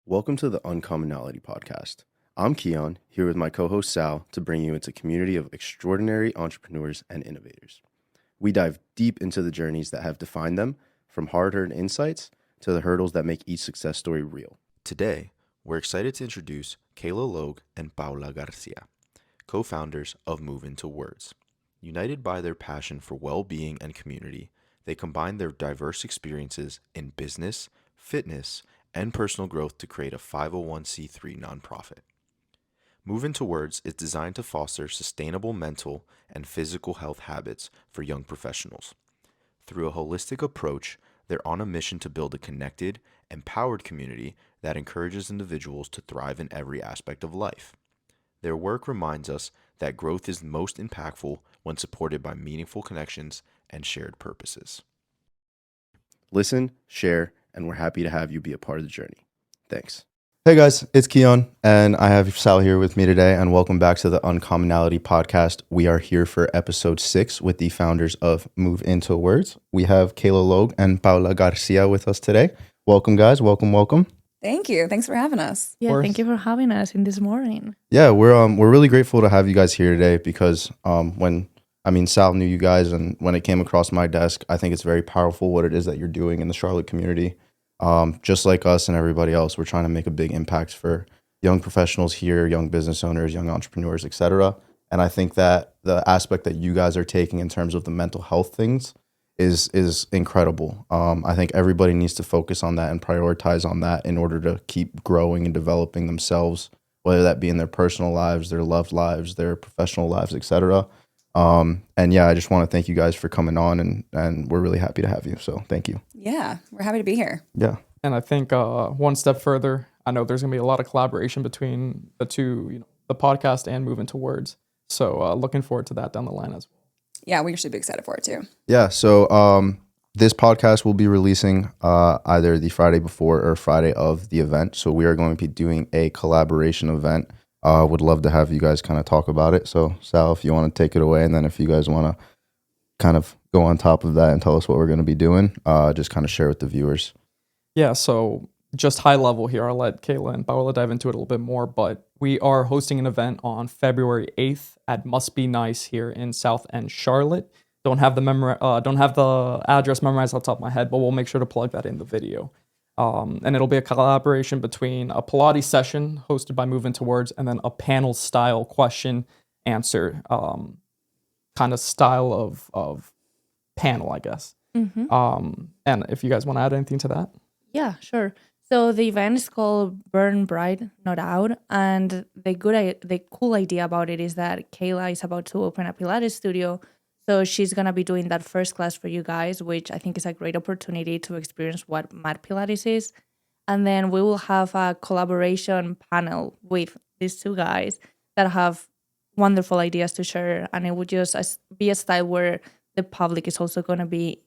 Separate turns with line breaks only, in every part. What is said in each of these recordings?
Welcome to the Uncommonality Podcast. I'm Keon, here with my co-host Sal, to bring you into a community of extraordinary entrepreneurs and innovators. We dive deep into the journeys that have defined them, from hard-earned insights to the hurdles that make each success story real. Today, we're excited to introduce Kayla Logue and Paula Garcia, co-founders of Move Into Words. United by their passion for well-being and community, they combine their diverse experiences in business, fitness, and personal growth to create a 501c3 nonprofit. Move Into Words is designed to foster sustainable mental and physical health habits for young professionals. Through a holistic approach, they're on a mission to build a connected, empowered community that encourages individuals to thrive in every aspect of life. Their work reminds us that growth is most impactful when supported by meaningful connections and shared purposes. Listen, share, and we're happy to have you be a part of the journey. Thanks. Hey guys, it's Keon, and I have Sal here with me today, and welcome back to the Uncommonality Podcast. We are here for episode 6 with the founders of Move Into Words. We have Kayla Logue and Paula Garcia with us today. Welcome, guys. Welcome.
Thank you. Thanks for having us.
Yeah, thank you for having us in this morning.
Yeah, we're really grateful to have you guys here today because Sal knew you guys, and when it came across my desk, I think it's very powerful what it is that you're doing in the Charlotte community. Just like us and everybody else, we're trying to make a big impact for young professionals here, young business owners, young entrepreneurs, etc. And I think that the aspect that you guys are taking in terms of the mental health things is incredible. I think everybody needs to focus on that and prioritize on that in order to keep growing and developing themselves, whether that be in their personal lives, their loved lives, their professional lives, etc. I just want to thank you guys for coming on, and we're really happy to have you. So thank you.
Yeah, we're happy to be here.
Yeah.
And I think one step further, I know there's going to be a lot of collaboration between the two, the podcast and Move Into Words. So looking forward to that down the line as well.
Yeah, we should be excited for it too.
Yeah. So this podcast will be releasing either the Friday before or Friday of the event. So we are going to be doing a collaboration event. Would love to have you guys kind of talk about it. So Sal, if you want to take it away, and then if you guys want to kind of go on top of that and tell us what we're going to be doing, just kind of share with the viewers.
Yeah, so just high level here. I'll let Kayla and Paula dive into it a little bit more, but we are hosting an event on February 8th at Must Be Nice here in South End, Charlotte. Don't have the address memorized off the top of my head, but we'll make sure to plug that in the video. And it'll be a collaboration between a Pilates session hosted by Move Into Words and then a panel style question answer kind of style of panel, I guess. Mm-hmm. And if you guys want to add anything to that.
Yeah, sure. So the event is called Burn Bright, Not Out. And the cool idea about it is that Kayla is about to open a Pilates studio. So she's going to be doing that first class for you guys, which I think is a great opportunity to experience what mat Pilates is. And then we will have a collaboration panel with these two guys that have wonderful ideas to share. And it would just be a style where the public is also going to be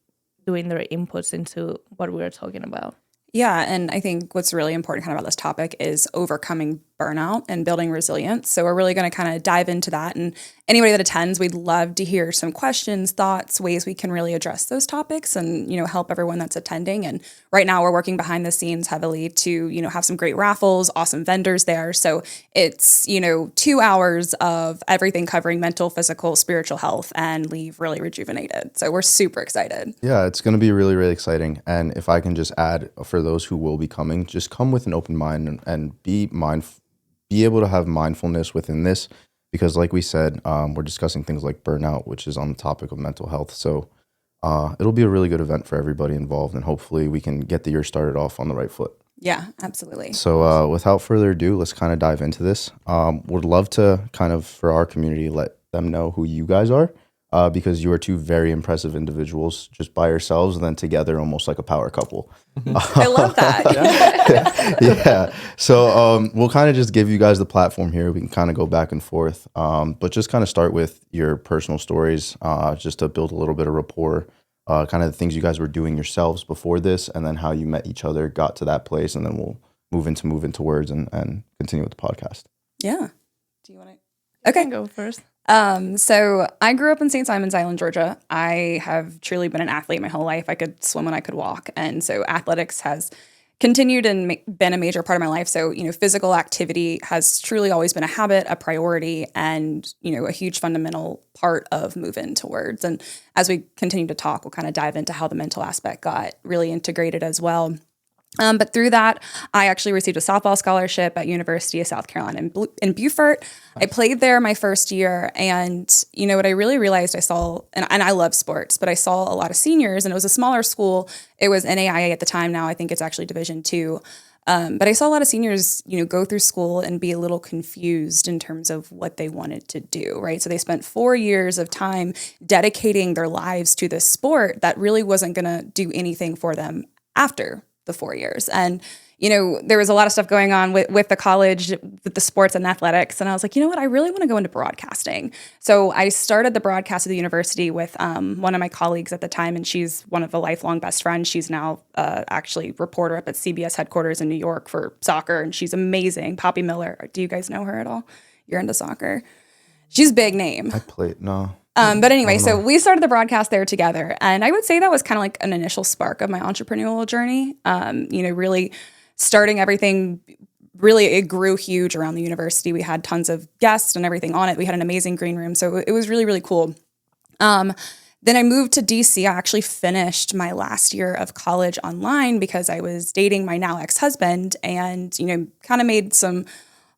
doing their inputs into what we're talking about.
Yeah, and I think what's really important kind of about this topic is overcoming burnout and building resilience. So we're really going to kind of dive into that. And anybody that attends, we'd love to hear some questions, thoughts, ways we can really address those topics and, help everyone that's attending. And right now we're working behind the scenes heavily to, have some great raffles, awesome vendors there. So it's, 2 hours of everything covering mental, physical, spiritual health and leave really rejuvenated. So we're super excited.
Yeah, it's going to be really, really exciting. And if I can just add, for those who will be coming, just come with an open mind and be able to have mindfulness within this, because like we said, we're discussing things like burnout, which is on the topic of mental health. So it'll be a really good event for everybody involved, and hopefully we can get the year started off on the right foot.
Yeah, absolutely.
So without further ado, let's kind of dive into this. Would love to kind of, for our community, let them know who you guys are. Because you are two very impressive individuals just by yourselves, and then together almost like a power couple.
I love that.
Yeah. So we'll kind of just give you guys the platform here. We can kind of go back and forth, but just kind of start with your personal stories, just to build a little bit of rapport, kind of the things you guys were doing yourselves before this, and then how you met each other, got to that place, and then we'll move into words and continue with the podcast.
Yeah. Do you want to? Okay.
Go first.
So I grew up in St. Simons Island, Georgia. I have truly been an athlete my whole life. I could swim when I could walk. And so athletics has continued and been a major part of my life. So, physical activity has truly always been a habit, a priority, and, a huge fundamental part of moving towards. And as we continue to talk, we'll kind of dive into how the mental aspect got really integrated as well. But through that, I actually received a softball scholarship at University of South Carolina in Beaufort. I played there my first year. And, what I really realized I saw, and I love sports, but I saw a lot of seniors, and it was a smaller school. It was NAIA at the time. Now I think it's actually Division II. But I saw a lot of seniors, go through school and be a little confused in terms of what they wanted to do, right? So they spent 4 years of time dedicating their lives to this sport that really wasn't going to do anything for them after the 4 years. And, there was a lot of stuff going on with the college, with the sports and athletics. And I was like, you know what, I really want to go into broadcasting. So I started the broadcast at the university with one of my colleagues at the time, and she's one of the lifelong best friends. She's now actually reporter up at CBS headquarters in New York for soccer, and she's amazing. Poppy Miller. Do you guys know her at all? You're into soccer. She's a big name.
I played, no.
But anyway, so we started the broadcast there together. And I would say that was kind of like an initial spark of my entrepreneurial journey. Really starting everything, really it grew huge around the university. We had tons of guests and everything on it. We had an amazing green room. So it was really, really cool. Then I moved to DC. I actually finished my last year of college online because I was dating my now ex-husband and, kind of made some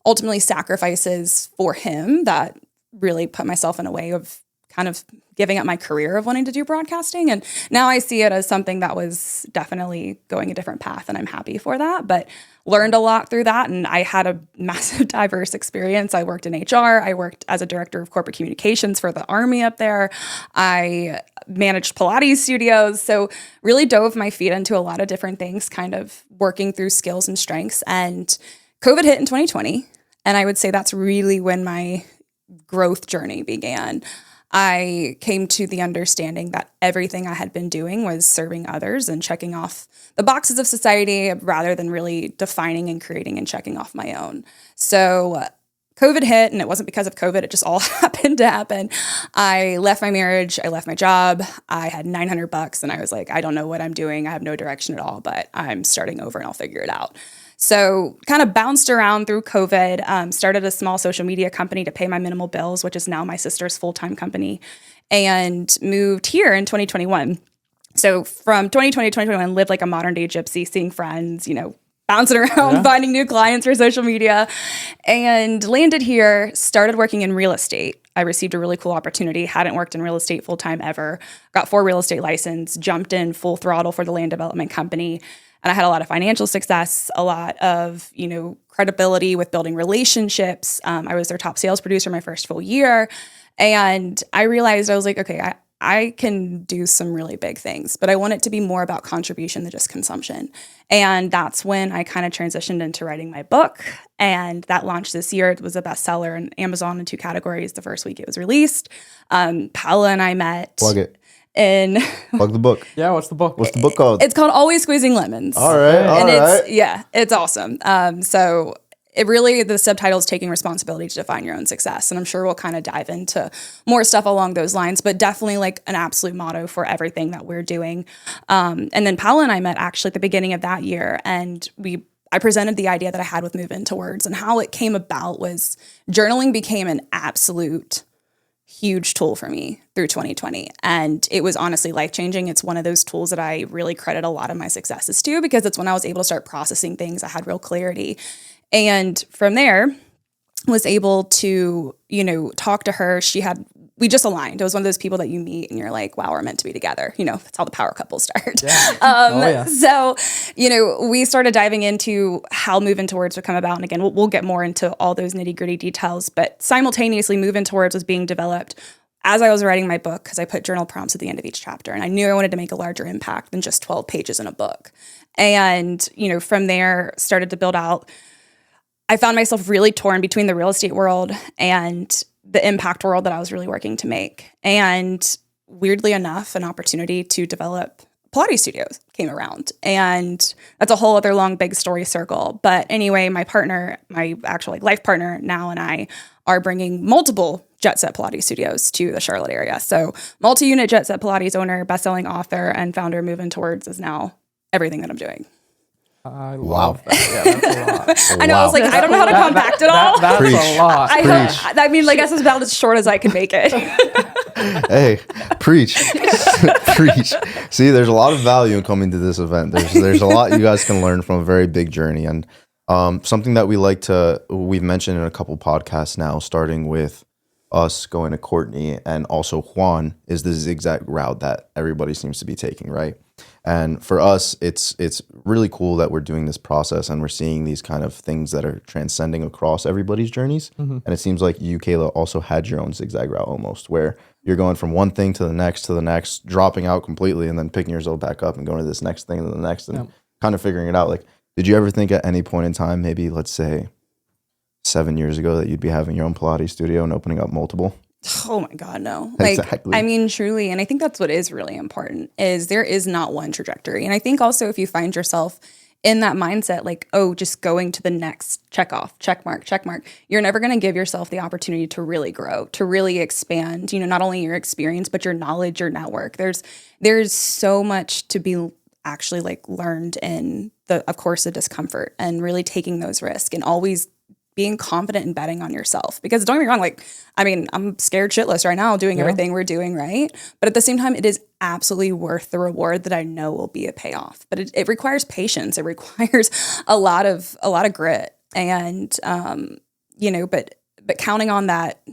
ultimately sacrifices for him that really put myself in a way of kind of giving up my career of wanting to do broadcasting. And now I see it as something that was definitely going a different path, and I'm happy for that, but learned a lot through that. And I had a massive diverse experience. I worked in HR. I worked as a director of corporate communications for the Army up there. I managed Pilates studios. So really dove my feet into a lot of different things, kind of working through skills and strengths. And COVID hit in 2020. And I would say that's really when my growth journey began. I came to the understanding that everything I had been doing was serving others and checking off the boxes of society rather than really defining and creating and checking off my own. So COVID hit, and it wasn't because of COVID. It just all happened to happen. I left my marriage. I left my job. I had $900 and I was like, I don't know what I'm doing. I have no direction at all, but I'm starting over and I'll figure it out. So kind of bounced around through COVID, started a small social media company to pay my minimal bills, which is now my sister's full-time company, and moved here in 2021. So from 2020 to 2021, lived like a modern day gypsy, seeing friends, bouncing around, finding new clients for social media, and landed here, started working in real estate. I received a really cool opportunity, hadn't worked in real estate full-time ever, got 4 real estate license, jumped in full throttle for the land development company. And I had a lot of financial success, a lot of, credibility with building relationships. I was their top sales producer my first full year. And I realized, I was like, okay, I can do some really big things, but I want it to be more about contribution than just consumption. And that's when I kind of transitioned into writing my book. And that launched this year. It was a bestseller in Amazon in 2 categories the first week it was released. Paula and I met.
Plug it.
Plug
the book.
Yeah, what's the book?
What's the book called?
It's called Always Squeezing Lemons.
All right.
It's awesome. So it really, the subtitle is Taking Responsibility to Define Your Own Success. And I'm sure we'll kind of dive into more stuff along those lines, but definitely like an absolute motto for everything that we're doing. And then Paula and I met actually at the beginning of that year, and I presented the idea that I had with Move Into Words, and how it came about was journaling became an absolute huge tool for me through 2020. And it was honestly life-changing. It's one of those tools that I really credit a lot of my successes to, because it's when I was able to start processing things, I had real clarity. And from there, was able to, talk to her. We just aligned. It was one of those people that you meet and you're like, wow, we're meant to be together. That's how the power couples start. Yeah. So, we started diving into how Move Into Words would come about. And again, we'll get more into all those nitty gritty details, but simultaneously Move Into Words was being developed as I was writing my book, because I put journal prompts at the end of each chapter. And I knew I wanted to make a larger impact than just 12 pages in a book. And, from there started to build out. I found myself really torn between the real estate world and the impact world that I was really working to make. And weirdly enough, an opportunity to develop Pilates studios came around. And that's a whole other long, big story circle. But anyway, my partner, my actual life partner now, and I are bringing multiple Jet Set Pilates studios to the Charlotte area. So multi-unit Jet Set Pilates owner, best-selling author, and founder of Move Into Words is now everything that I'm doing.
I
Wow.
love that. Yeah, that's a lot.
I know. I was like, I don't know how to compact it all.
That's
Preach.
a lot.
I mean, I guess it's about as short as I can make it.
Hey, preach. Preach. See, there's a lot of value in coming to this event. There's a lot you guys can learn from a very big journey. And something that we've mentioned in a couple podcasts now, starting with us going to Courtney and also Juan, is the zigzag route that everybody seems to be taking, right? And for us, it's really cool that we're doing this process and we're seeing these kind of things that are transcending across everybody's journeys.
Mm-hmm.
And it seems like you, Kayla, also had your own zigzag route almost, where you're going from one thing to the next, dropping out completely, and then picking yourself back up and going to this next thing and the next, and kind of figuring it out. Like, did you ever think at any point in time, maybe let's say 7 years ago, that you'd be having your own Pilates studio and opening up multiple?
Oh my God, no.
Exactly.
I mean, truly. And I think that's what is really important is there is not one trajectory. And I think also if you find yourself in that mindset, like, oh, just going to the next check off, check mark, you're never going to give yourself the opportunity to really grow, to really expand, not only your experience, but your knowledge, your network. There's so much to be actually like learned in of course, the discomfort and really taking those risks and always being confident and betting on yourself. Because don't get me wrong, I'm scared shitless right now doing everything we're doing, right? But at the same time, it is absolutely worth the reward that I know will be a payoff. But it requires patience. It requires a lot of grit. And, but counting on that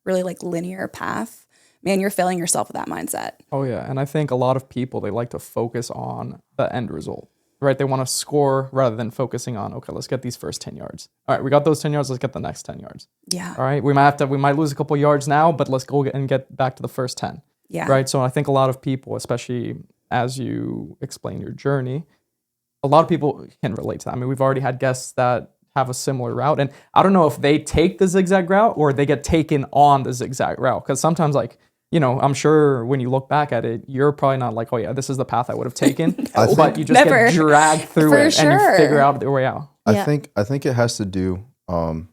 really like linear path, man, you're failing yourself with that mindset.
Oh yeah. And I think a lot of people, they like to focus on the end result. Right, they want to score rather than focusing on, okay, let's get these first 10 yards. All right, we got those 10 yards, let's get the next 10 yards.
Yeah.
All right, we might lose a couple yards now, but let's go and get back to the first 10.
Yeah.
Right, so I think a lot of people, especially as you explain your journey, a lot of people can relate to that. I mean, we've already had guests that have a similar route, and I don't know if they take the zigzag route or they get taken on the zigzag route, because sometimes I'm sure when you look back at it, you're probably not like, oh yeah, this is the path I would have taken, but you just get dragged through it and you figure out the way out.
I think it has to do, I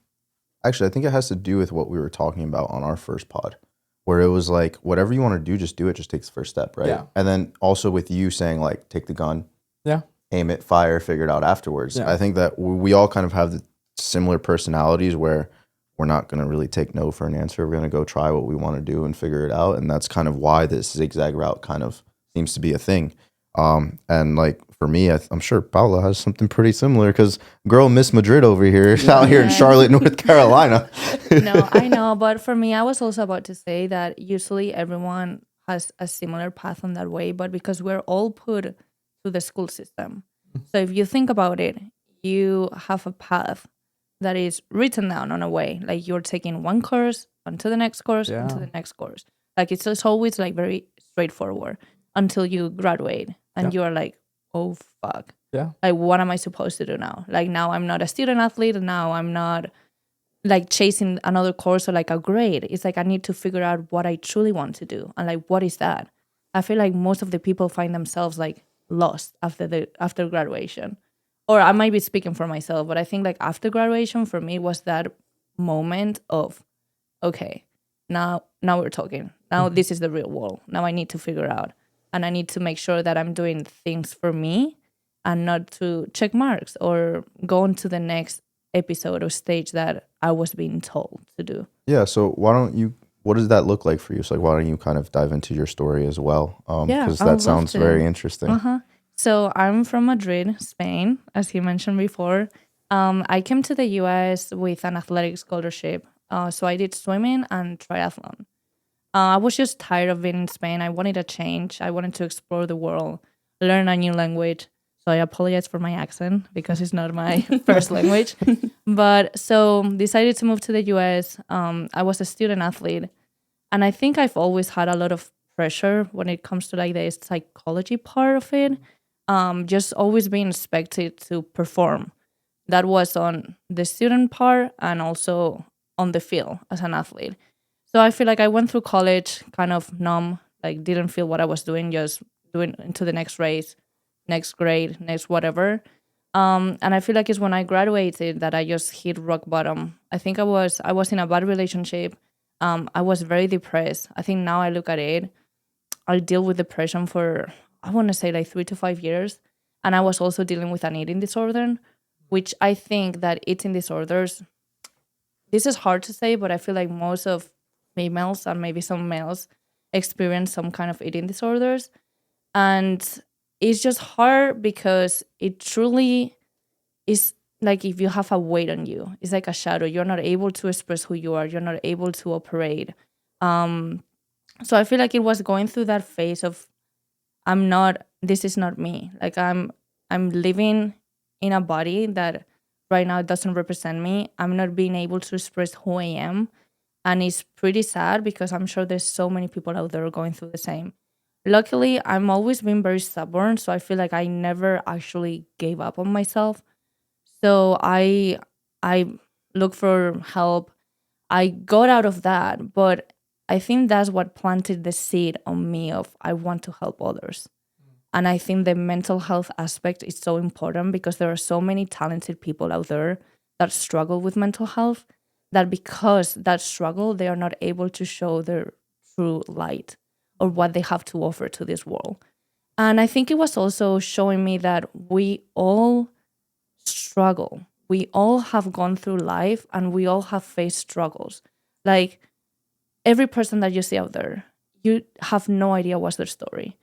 think it has to do with what we were talking about on our first pod, where it was like, whatever you want to do, just do it, just take the first step, right? Yeah. And then also with you saying like, take the gun, aim it, fire, figure it out afterwards. Yeah. I think that we all kind of have the similar personalities where we're not going to really take no for an answer. We're going to go try what we want to do and figure it out. And that's kind of why this zigzag route kind of seems to be a thing. And like for me, I'm sure Paula has something pretty similar because girl, Miss Madrid over here, out here in Charlotte, North Carolina.
No, I know. But for me, I was also about to say that usually everyone has a similar path on that way, but because we're all put to the school system. So if you think about it, you have a path that is written down on a way, like you're taking one course onto the next course, onto the next course. Like it's just always like very straightforward until you graduate and you are like, oh fuck. Yeah. Like what am I supposed to do now? Like now I'm not a student athlete. Now I'm not like chasing another course or like a grade. It's like I need to figure out what I truly want to do. And like what is that? I feel like most of the people find themselves like lost after graduation. Or I might be speaking for myself, but I think like after graduation for me was that moment of, okay, now we're talking. Now this is the real world. Now I need to figure out. And I need to make sure that I'm doing things for me and not to check marks or go on to the next episode or stage that I was being told to do.
Yeah, so what does that look like for you? So like, why don't you kind of dive into your story as well? Because that sounds very interesting.
So I'm from Madrid, Spain, as you mentioned before. I came to the US with an athletic scholarship. So I did swimming and triathlon. I was just tired of being in Spain. I wanted a change. I wanted to explore the world, learn a new language. So I apologize for my accent because it's not my first language. But so decided to move to the US. I was a student athlete. And I think I've always had a lot of pressure when it comes to like the psychology part of it. Just always being expected to perform. That was on the student part and also on the field as an athlete. So I feel like I went through college kind of numb, like didn't feel what I was doing, just doing into the next race, next grade, next whatever. And I feel like it's when I graduated that I just hit rock bottom. I think I was in a bad relationship. I was very depressed. I think now I look at it, I deal with depression for, I want to say like 3 to 5 years. And I was also dealing with an eating disorder, which I think that eating disorders, this is hard to say, but I feel like most of females and maybe some males experience some kind of eating disorders. And it's just hard because it truly is like if you have a weight on you, it's like a shadow. You're not able to express who you are. You're not able to operate. So I feel like it was going through that phase of this is not me. Like I'm living in a body that right now doesn't represent me. I'm not being able to express who I am. And it's pretty sad because I'm sure there's so many people out there going through the same. Luckily, I'm always been very stubborn. So I feel like I never actually gave up on myself. So I look for help. I got out of that, but I think that's what planted the seed on me of I want to help others. And I think the mental health aspect is so important because there are so many talented people out there that struggle with mental health that because that struggle, they are not able to show their true light or what they have to offer to this world. And I think it was also showing me that we all struggle. We all have gone through life and we all have faced struggles. Like every person that you see out there, you have no idea what's their story.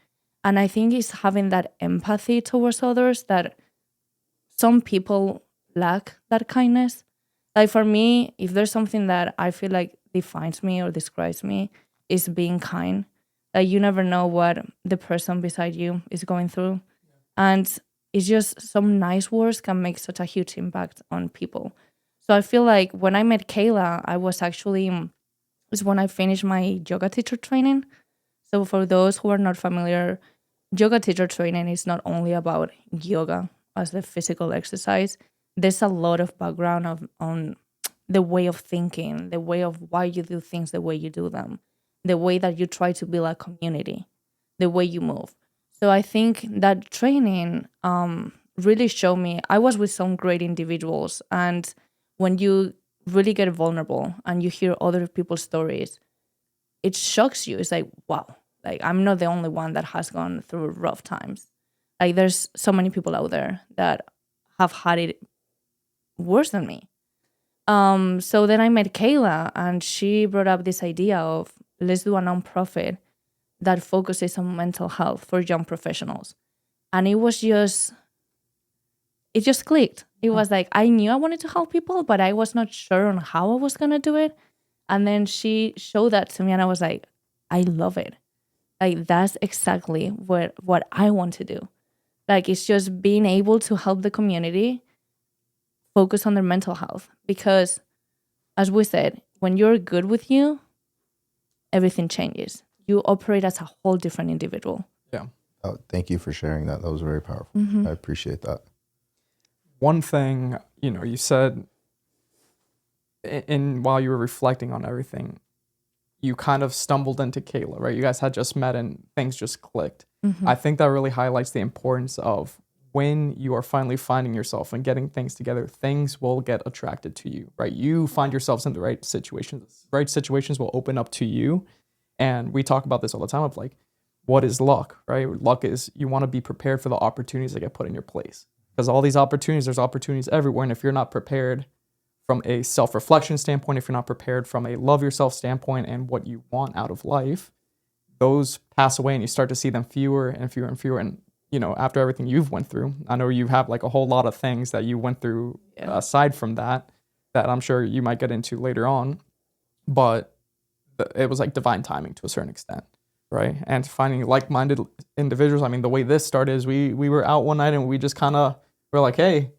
And I think it's having that empathy towards others that some people lack that kindness. Like for me, if there's something that I feel like defines me or describes me, is being kind. Like you never know what the person beside you is going through. And it's just some nice words can make such a huge impact on people. So I feel like when I met Kayla, I was actually, is when I finished my yoga teacher training. So for those who are not familiar, yoga teacher training is not only about yoga as the physical exercise. There's a lot of background on the way of thinking, the way of why you do things the way you do them, the way that you try to build a community, the way you move. So I think that training really showed me, I was with some great individuals. And when you really get vulnerable and you hear other people's stories, it shocks you. It's like, wow, like I'm not the only one that has gone through rough times. Like there's so many people out there that have had it worse than me. So then I met Kayla and she brought up this idea of let's do a nonprofit that focuses on mental health for young professionals. And it just clicked. It was like, I knew I wanted to help people, but I was not sure on how I was going to do it. And then she showed that to me and I was like, I love it. Like, that's exactly what I want to do. Like, it's just being able to help the community focus on their mental health. Because, as we said, when you're good with you, everything changes. You operate as a whole different individual.
Yeah.
Oh, thank you for sharing that. That was very powerful.
Mm-hmm.
I appreciate that.
One thing, you said in while you were reflecting on everything, you kind of stumbled into Kayla, right? You guys had just met and things just clicked.
Mm-hmm.
I think that really highlights the importance of when you are finally finding yourself and getting things together, things will get attracted to you, right? You find yourselves in the right situations. Right situations will open up to you. And we talk about this all the time of like, what is luck, right? Luck is you want to be prepared for the opportunities that get put in your place. Because all these opportunities, there's opportunities everywhere. And if you're not prepared from a self-reflection standpoint, if you're not prepared from a love yourself standpoint and what you want out of life, those pass away and you start to see them fewer and fewer and fewer. And, after everything you've went through, I know you have like a whole lot of things that you went through aside from that I'm sure you might get into later on. But it was like divine timing to a certain extent, right? And finding like-minded individuals. I mean, the way this started is we were out one night and we just kind of were like, hey,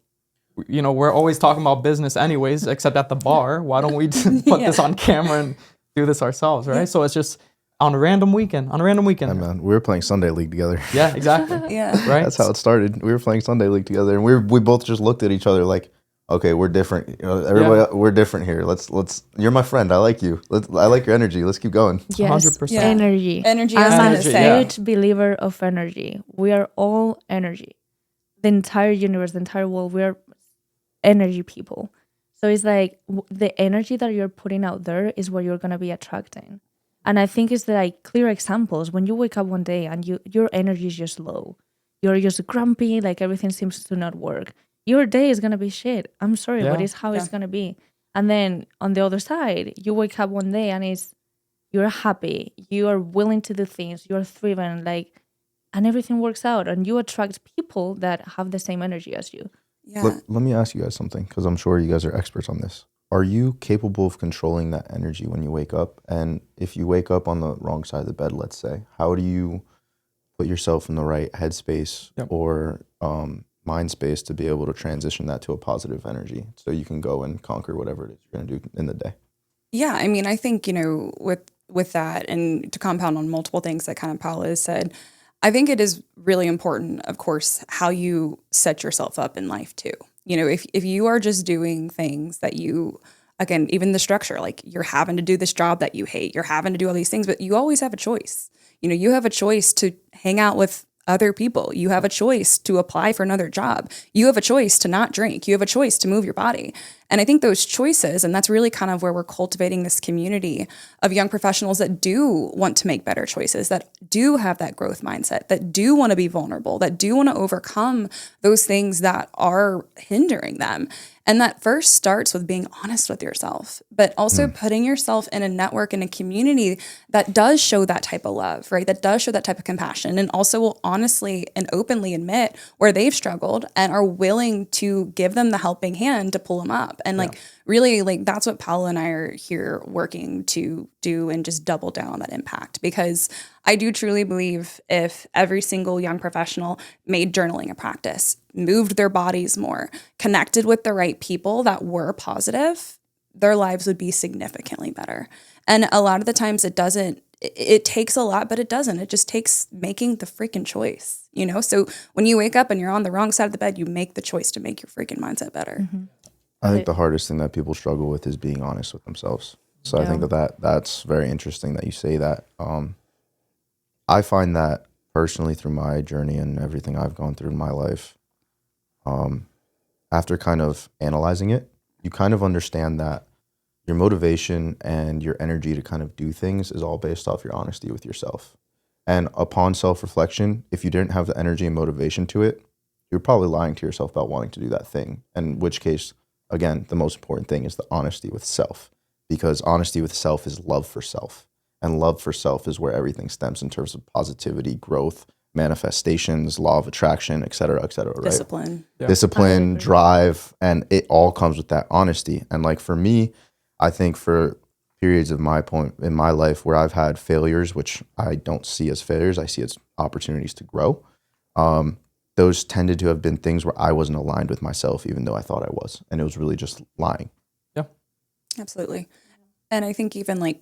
we're always talking about business anyways, except at the bar. Why don't we put this on camera and do this ourselves, right? So it's just on a random weekend.
Hey man, we were playing Sunday League together.
Yeah, exactly.
Yeah.
Right?
That's how it started. We were playing Sunday League together, and we both just looked at each other like, okay, we're different. Everybody, we're different here. Let's. You're my friend. I like you. I like your energy. Let's keep going.
Yes,
100%.
Yeah.
energy.
Energy
I'm
is
a
the same.
huge believer of energy. We are all energy. The entire universe, the entire world, we are energy people. So it's like the energy that you're putting out there is what you're going to be attracting. And I think it's like clear examples. When you wake up one day and your energy is just low, you're just grumpy, like everything seems to not work. Your day is going to be shit. I'm sorry, but
Yeah.
it's how it's going to be. And then on the other side, you wake up one day and you're happy, you are willing to do things, you're driven, like, and everything works out, and you attract people that have the same energy as you.
Yeah.
Let me ask you guys something, because I'm sure you guys are experts on this. Are you capable of controlling that energy when you wake up? And if you wake up on the wrong side of the bed, let's say, how do you put yourself in the right headspace or mind space to be able to transition that to a positive energy so you can go and conquer whatever it is you're going to do in the day?
Yeah, I mean, I think, with that, and to compound on multiple things that kind of Paula has said, I think it is really important, of course, how you set yourself up in life too. If you are just doing things that you, again, even the structure, like you're having to do this job that you hate, you're having to do all these things, but you always have a choice. You have a choice to hang out with other people. You have a choice to apply for another job. You have a choice to not drink. You have a choice to move your body. And I think those choices, and that's really kind of where we're cultivating this community of young professionals that do want to make better choices, that do have that growth mindset, that do want to be vulnerable, that do want to overcome those things that are hindering them. And that first starts with being honest with yourself, but also putting yourself in a network and a community that does show that type of love, right? That does show that type of compassion, and also will honestly and openly admit where they've struggled and are willing to give them the helping hand to pull them up. And really, that's what Paula and I are here working to do, and just double down on that impact. Because I do truly believe if every single young professional made journaling a practice, moved their bodies more, connected with the right people that were positive, their lives would be significantly better. And a lot of the times it takes a lot, but it doesn't. It just takes making the freaking choice, So when you wake up and you're on the wrong side of the bed, you make the choice to make your freaking mindset better.
Mm-hmm.
I think the hardest thing that people struggle with is being honest with themselves. So I think that's very interesting that you say that. I find that personally through my journey and everything I've gone through in my life, after kind of analyzing it, you kind of understand that your motivation and your energy to kind of do things is all based off your honesty with yourself. And upon self-reflection, if you didn't have the energy and motivation to it, you're probably lying to yourself about wanting to do that thing. In which case, again, the most important thing is the honesty with self, because honesty with self is love for self. And love for self is where everything stems in terms of positivity, growth, manifestations, law of attraction, et cetera, right?
Discipline.
Yeah.
Discipline, drive, and it all comes with that honesty. And like for me, I think for periods of my point in my life where I've had failures, which I don't see as failures, I see as opportunities to grow. Those tended to have been things where I wasn't aligned with myself, even though I thought I was. And it was really just lying.
Yeah.
Absolutely. And I think even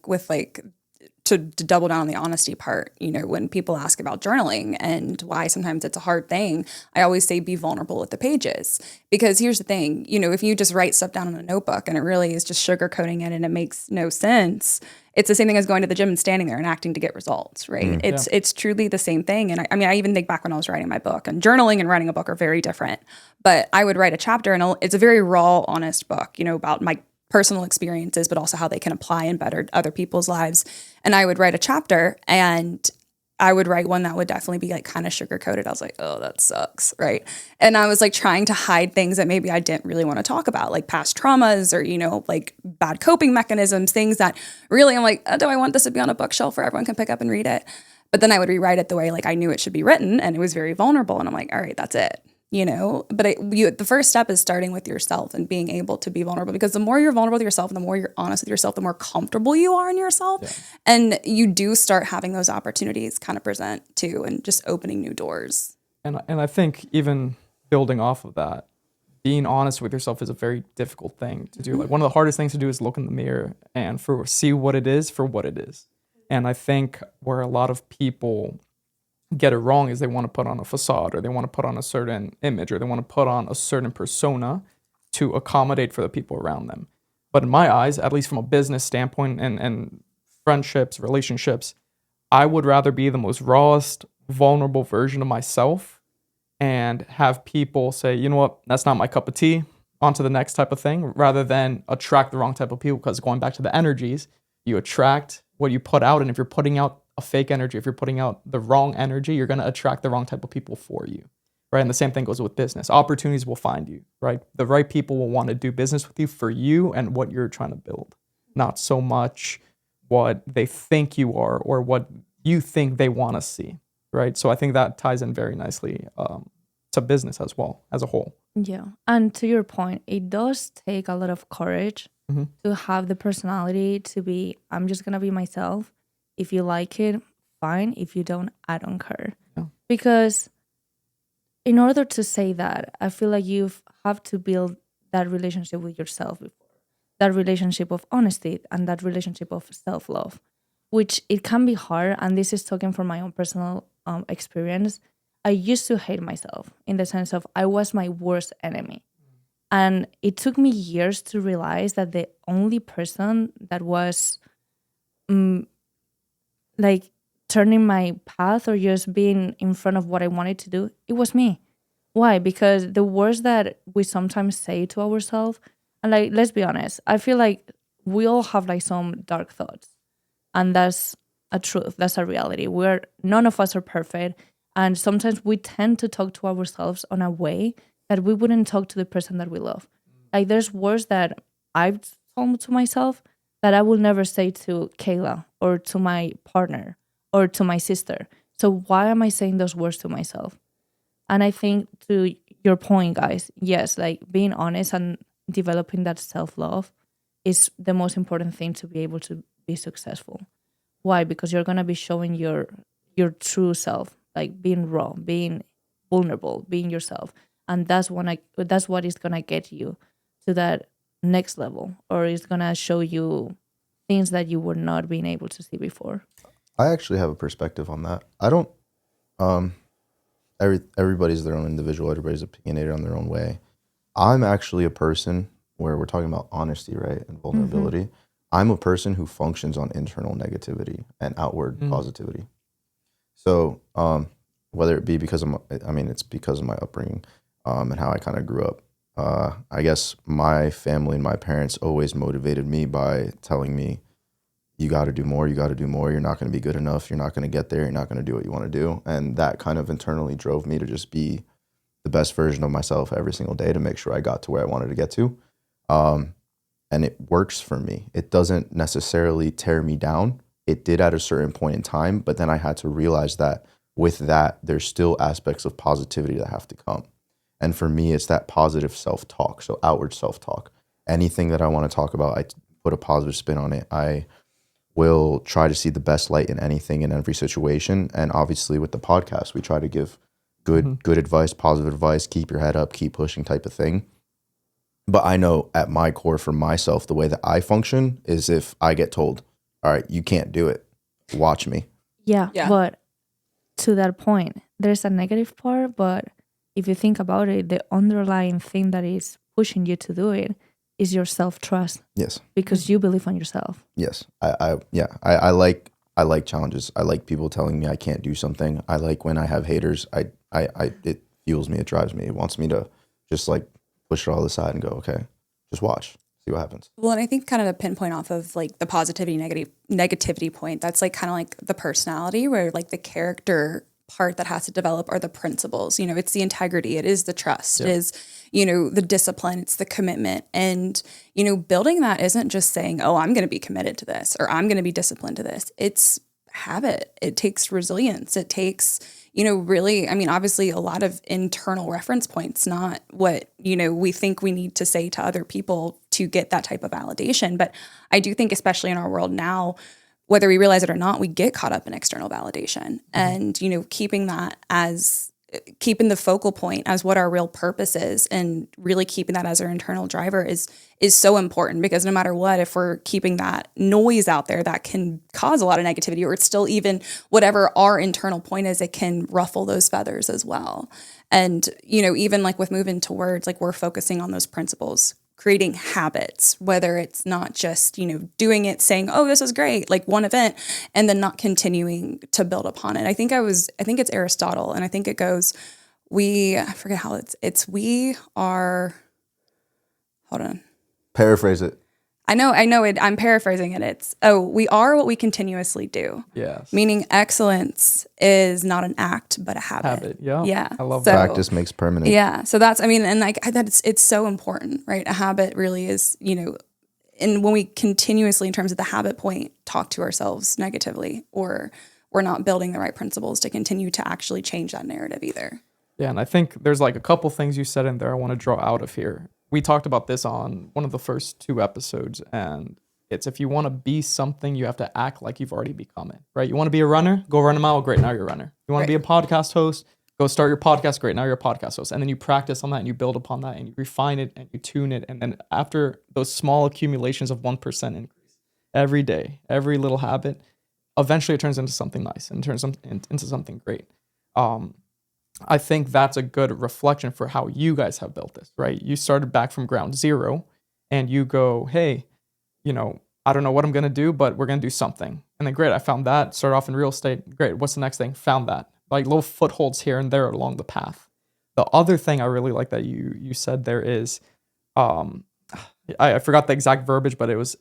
to double down on the honesty part, when people ask about journaling and why sometimes it's a hard thing, I always say be vulnerable with the pages. Because here's the thing, if you just write stuff down in a notebook and it really is just sugarcoating it and it makes no sense, it's the same thing as going to the gym and standing there and acting to get results, right? It's truly the same thing. And I even think back when I was writing my book, and journaling and writing a book are very different. But I would write a chapter and it's a very raw, honest book, about my personal experiences, but also how they can apply and better other people's lives. And I would write a chapter, and I would write one that would definitely be kind of sugar coated. I was like, oh, that sucks, right? And I was trying to hide things that maybe I didn't really want to talk about, like past traumas or, bad coping mechanisms, things that really I'm like, oh, do I want this to be on a bookshelf where everyone can pick up and read it? But then I would rewrite it the way I knew it should be written, and it was very vulnerable. And I'm like, all right, that's it. But the first step is starting with yourself and being able to be vulnerable, because the more you're vulnerable with yourself and the more you're honest with yourself, the more comfortable you are in yourself. Yeah. And you do start having those opportunities kind of present too, and just opening new doors.
And I think even building off of that, being honest with yourself is a very difficult thing to do. One of the hardest things to do is look in the mirror and see what it is for what it is. And I think where a lot of people get it wrong is they want to put on a facade, or they want to put on a certain image, or they want to put on a certain persona to accommodate for the people around them. But in my eyes, at least from a business standpoint and friendships, relationships, I would rather be the most rawest, vulnerable version of myself and have people say, you know what, that's not my cup of tea, on to the next type of thing, rather than attract the wrong type of people. Because going back to the energies, you attract what you put out. And if you're putting out a fake energy, if you're putting out the wrong energy, you're going to attract the wrong type of people for you, right? And the same thing goes with business. Opportunities will find you, right? The right people will want to do business with you for you and what you're trying to build, not so much what they think you are or what you think they want to see, right? So I think that ties in very nicely to business as well, as a whole.
Yeah. And to your point, it does take a lot of courage to have the personality to be, I'm just going to be myself. If you like it, fine. If you don't, I don't care.
Yeah.
Because in order to say that, I feel like you have to build that relationship with yourself before. That relationship of honesty and that relationship of self-love, which it can be hard. And this is talking from my own personal experience. I used to hate myself in the sense of I was my worst enemy. And it took me years to realize that the only person that was like turning my path or just being in front of what I wanted to do, it was me. Why? Because the words that we sometimes say to ourselves, and like, let's be honest, I feel like we all have like some dark thoughts. And that's a truth. That's a reality. None of us are perfect. And sometimes we tend to talk to ourselves on a way that we wouldn't talk to the person that we love. Like there's words that I've told to myself that I will never say to Kayla or to my partner or to my sister. So why am I saying those words to myself? And I think to your point, guys, yes, like being honest and developing that self-love is the most important thing to be able to be successful. Why? Because you're going to be showing your true self, like being raw, being vulnerable, being yourself. And that's what is going to get you to that next level, or it's going to show you things that you were not being able to see before.
I actually have a perspective on that. I don't everybody's their own individual, everybody's opinionated on their own way. I'm actually a person where we're talking about honesty, right? And vulnerability. I'm a person who functions on internal negativity and outward positivity. So whether it be because it's because of my upbringing and how I kind of grew up. I guess my family and my parents always motivated me by telling me, you got to do more, you're not going to be good enough, you're not going to get there, you're not going to do what you want to do. And that kind of internally drove me to just be the best version of myself every single day to make sure I got to where I wanted to get to. And it works for me. It doesn't necessarily tear me down. It did at a certain point in time, but then I had to realize that with that, there's still aspects of positivity that have to come. And for me, it's that positive self-talk, so outward self-talk. Anything that I want to talk about, I put a positive spin on it. I will try to see the best light in anything in every situation. And obviously with the podcast, we try to give good advice, positive advice, keep your head up, keep pushing type of thing. But I know at my core for myself, the way that I function is if I get told, all right, you can't do it, watch me.
Yeah. But to that point, there's a negative part, but if you think about it, the underlying thing that is pushing you to do it is your self-trust. Yes. Because you believe on yourself.
Yes. I like challenges. I like people telling me I can't do something. I like when I have haters. It fuels me. It drives me. It wants me to just like push it all aside and go, okay, just watch, see what happens.
Well, and I think kind of to pinpoint off of like the positivity, negativity point, that's like kind of like the personality where like the character part that has to develop are the principles. It's the integrity, it is the trust, it is, the discipline, it's the commitment. And, building that isn't just saying, oh, I'm going to be committed to this or I'm going to be disciplined to this. It's habit. It takes resilience. It takes, really, obviously a lot of internal reference points, not what, we think we need to say to other people to get that type of validation. But I do think, especially in our world now, whether we realize it or not, we get caught up in external validation. And, keeping the focal point as what our real purpose is and really keeping that as our internal driver is so important, because no matter what, if we're keeping that noise out there, that can cause a lot of negativity, or it's still even whatever our internal point is, it can ruffle those feathers as well. And, even like with moving towards, like we're focusing on those principles, creating habits, whether it's not just, doing it, saying, oh, this is great, like one event, and then not continuing to build upon it. I think it's Aristotle, and I think it goes, I forget how we are, hold on.
Paraphrase it.
I know it. I'm paraphrasing it. It's, we are what we continuously do.
Yes.
Meaning excellence is not an act, but a habit.
Yeah.
Yeah.
I love
So-
that.
Practice makes permanent.
Yeah. So that's, I mean, and like it's so important, right? A habit really is, and when we continuously, in terms of the habit point, talk to ourselves negatively, or we're not building the right principles to continue to actually change that narrative either.
Yeah, and I think there's like a couple things you said in there I want to draw out of here. We talked about this on one of the first 2 episodes, and it's if you want to be something, you have to act like you've already become it, right? You want to be a runner? Go run a mile. Great, now you're a runner. You want to be a podcast host? Go start your podcast. Great, now you're a podcast host. And then you practice on that and you build upon that and you refine it and you tune it. And then after those small accumulations of 1% increase every day, every little habit, eventually it turns into something nice and turns into something great. I think that's a good reflection for how you guys have built this, right? You started back from ground zero and you go, hey, I don't know what I'm going to do, but we're going to do something. And then great, I found that, started off in real estate. Great, what's the next thing? Found that. Like little footholds here and there along the path. The other thing I really like that you said there is, I forgot the exact verbiage, but it was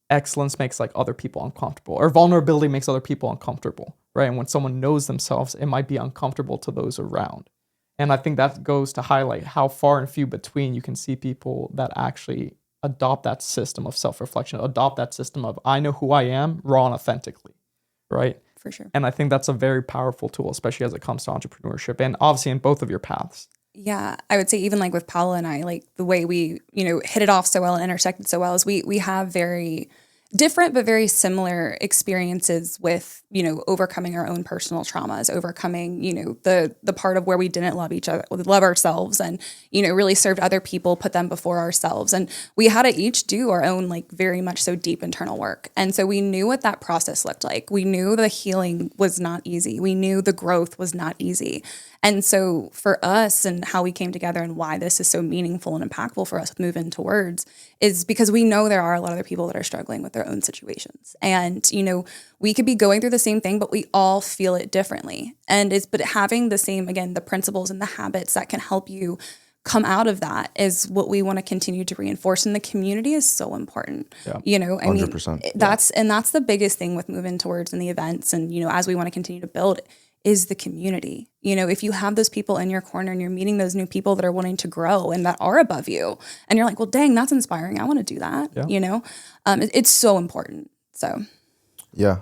excellence makes like other people uncomfortable, or vulnerability makes other people uncomfortable, right? And when someone knows themselves, it might be uncomfortable to those around. And I think that goes to highlight how far and few between you can see people that actually adopt that system of self-reflection, adopt that system of I know who I am, raw and authentically, right?
For sure.
And I think that's a very powerful tool, especially as it comes to entrepreneurship and obviously in both of your paths.
Yeah, I would say even like with Paula and I, like the way we, hit it off so well and intersected so well is we have very different but very similar experiences with, overcoming our own personal traumas, overcoming, the part of where we didn't love each other, love ourselves and, really served other people, put them before ourselves. And we had to each do our own, like very much so deep internal work. And so we knew what that process looked like. We knew the healing was not easy. We knew the growth was not easy. And so for us and how we came together and why this is so meaningful and impactful for us with Move Into Words is because we know there are a lot of other people that are struggling with their own situations. And, we could be going through the same thing, but we all feel it differently. But having the same, again, the principles and the habits that can help you come out of that is what we want to continue to reinforce. And the community is so important.
Yeah.
100%. That's the biggest thing with Move Into Words and the events. And, as we want to continue to build is the community. If you have those people in your corner and you're meeting those new people that are wanting to grow and that are above you, and you're like, well, dang, that's inspiring. I want to do that.
Yeah.
It's so important. So.
Yeah.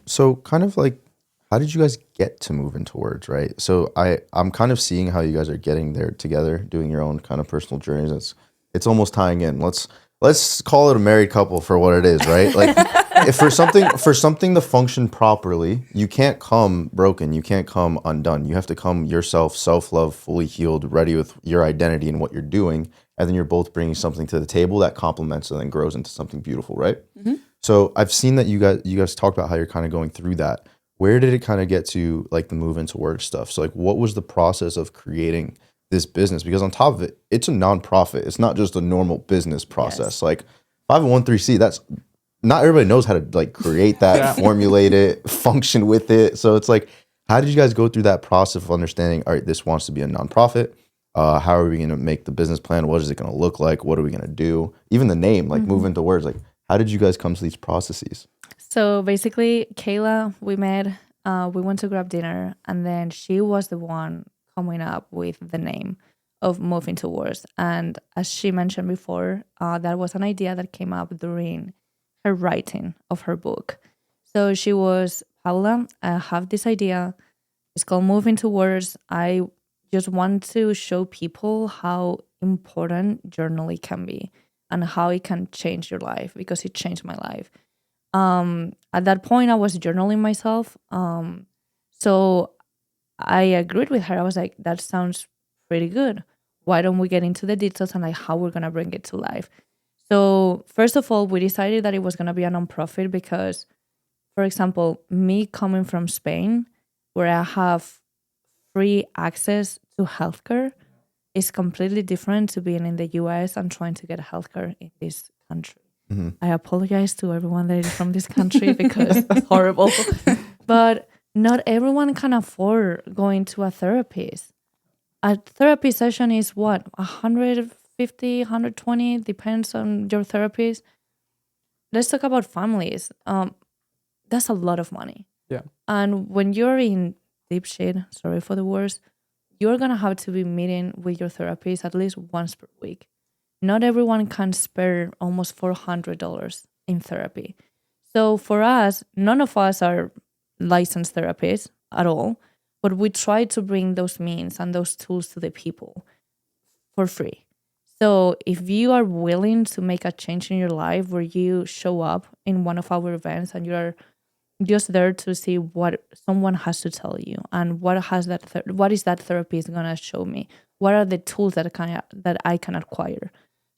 So kind of like, how did you guys get to Move Into Words, right? So I'm kind of seeing how you guys are getting there together, doing your own kind of personal journeys. It's almost tying in. Let's call it a married couple for what it is, right? Like if for something to function properly, you can't come broken, you can't come undone. You have to come yourself, self-love, fully healed, ready with your identity and what you're doing, and then you're both bringing something to the table that complements and then grows into something beautiful, right? Mm-hmm. So I've seen that you guys talked about how you're kind of going through that. Where did it kind of get to like the Move Into Words stuff? So like what was the process of creating this business? Because on top of it, it's a nonprofit. It's not just a normal business process. Yes. Like 501(c)(3), that's not everybody knows how to like create that, formulate it, function with it. So it's like, how did you guys go through that process of understanding, all right, this wants to be a nonprofit. How are we going to make the business plan? What is it going to look like? What are we going to do? Even the name, like Move Into Words, like how did you guys come to these processes?
So basically, Kayla, we met, we went to grab dinner, and then she was the one coming up with the name of Move Into Words. And as she mentioned before, that was an idea that came up during her writing of her book. So she was, Paula, I have this idea. It's called Move Into Words. I just want to show people how important journaling can be and how it can change your life, because it changed my life. At that point, I was journaling myself. So I agreed with her. I was like, that sounds pretty good. Why don't we get into the details and like how we're going to bring it to life? So first of all, we decided that it was going to be a nonprofit because, for example, me coming from Spain, where I have free access to healthcare, is completely different to being in the US and trying to get healthcare in this country. Mm-hmm. I apologize to everyone that is from this country because it's horrible. But not everyone can afford going to a therapist. A therapy session is what, 150, 120, depends on your therapist. let's talk about families. That's a lot of money.
Yeah.
And when you're in deep shit, sorry for the words, you're going to have to be meeting with your therapist at least once per week. Not everyone can spare almost $400 in therapy. So for us, none of us are licensed therapists at all, but we try to bring those means and those tools to the people for free. So if you are willing to make a change in your life where you show up in one of our events and you're just there to see what someone has to tell you and what has what is that therapist gonna show me? What are the tools that I can acquire?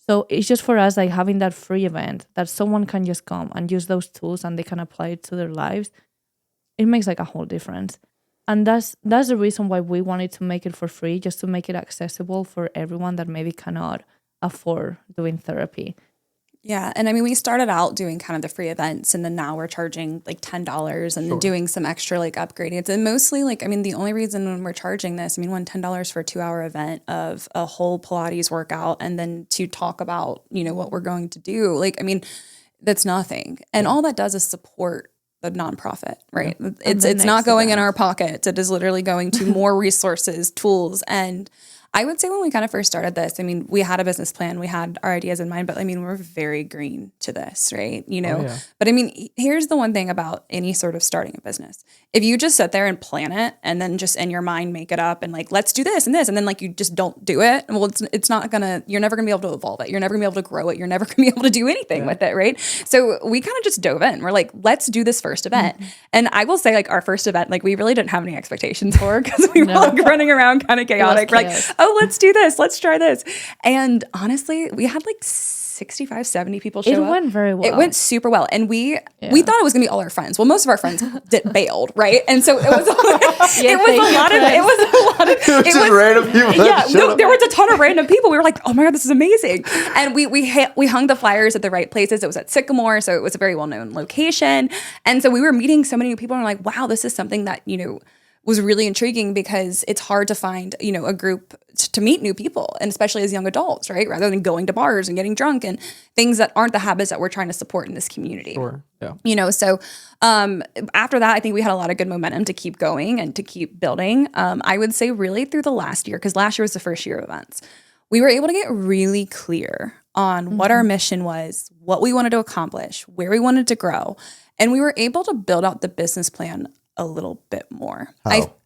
So it's just for us like having that free event that someone can just come and use those tools and they can apply it to their lives. It makes like a whole difference. And that's the reason why we wanted to make it for free, just to make it accessible for everyone that maybe cannot afford doing therapy.
Yeah. And I mean, we started out doing kind of the free events, and then now we're charging like $10 and then doing some extra like upgrading. And mostly like, I mean, the only reason when we're charging this, I mean, $10 for a 2-hour event of a whole Pilates workout and then to talk about, you know, what we're going to do. Like, I mean, that's nothing. And all that does is support the nonprofit, right? Yeah. It's not going in our pockets. It is literally going to more resources, tools. And I would say when we kind of first started this, I mean, we had a business plan, we had our ideas in mind, but I mean, we're very green to this, right? You know, but I mean, here's the one thing about any sort of starting a business. If you just sit there and plan it and then just in your mind make it up and like, let's do this and this, and then like you just don't do it, well, it's not gonna, you're never gonna be able to evolve it. You're never gonna be able to grow it. You're never gonna be able to do anything with it, right? So we kind of just dove in. We're like, let's do this first event. And I will say like our first event, like we really didn't have any expectations for because we were like running around kind of chaotic. We're like, oh, let's do this. Let's try this. And honestly, we had like 65, 70 people show up.
It went very well.
It went super well. And we thought it was going to be all our friends. Well, most of our friends bailed, right? And so it was a lot of
just random people.
Yeah, no, there was a ton of random people. We were like, oh my God, this is amazing. And we hung the flyers at the right places. It was at Sycamore, so it was a very well-known location. And so we were meeting so many people and we're like, wow, this is something that, you know, was really intriguing because it's hard to find, you know, a group to meet new people, and especially as young adults, right? Rather than going to bars and getting drunk and things that aren't the habits that we're trying to support in this community.
Sure. Yeah.
You know, so after that, I think we had a lot of good momentum to keep going and to keep building. I would say really through the last year, because last year was the first year of events, we were able to get really clear on what our mission was, what we wanted to accomplish, where we wanted to grow. And we were able to build out the business plan a little bit more.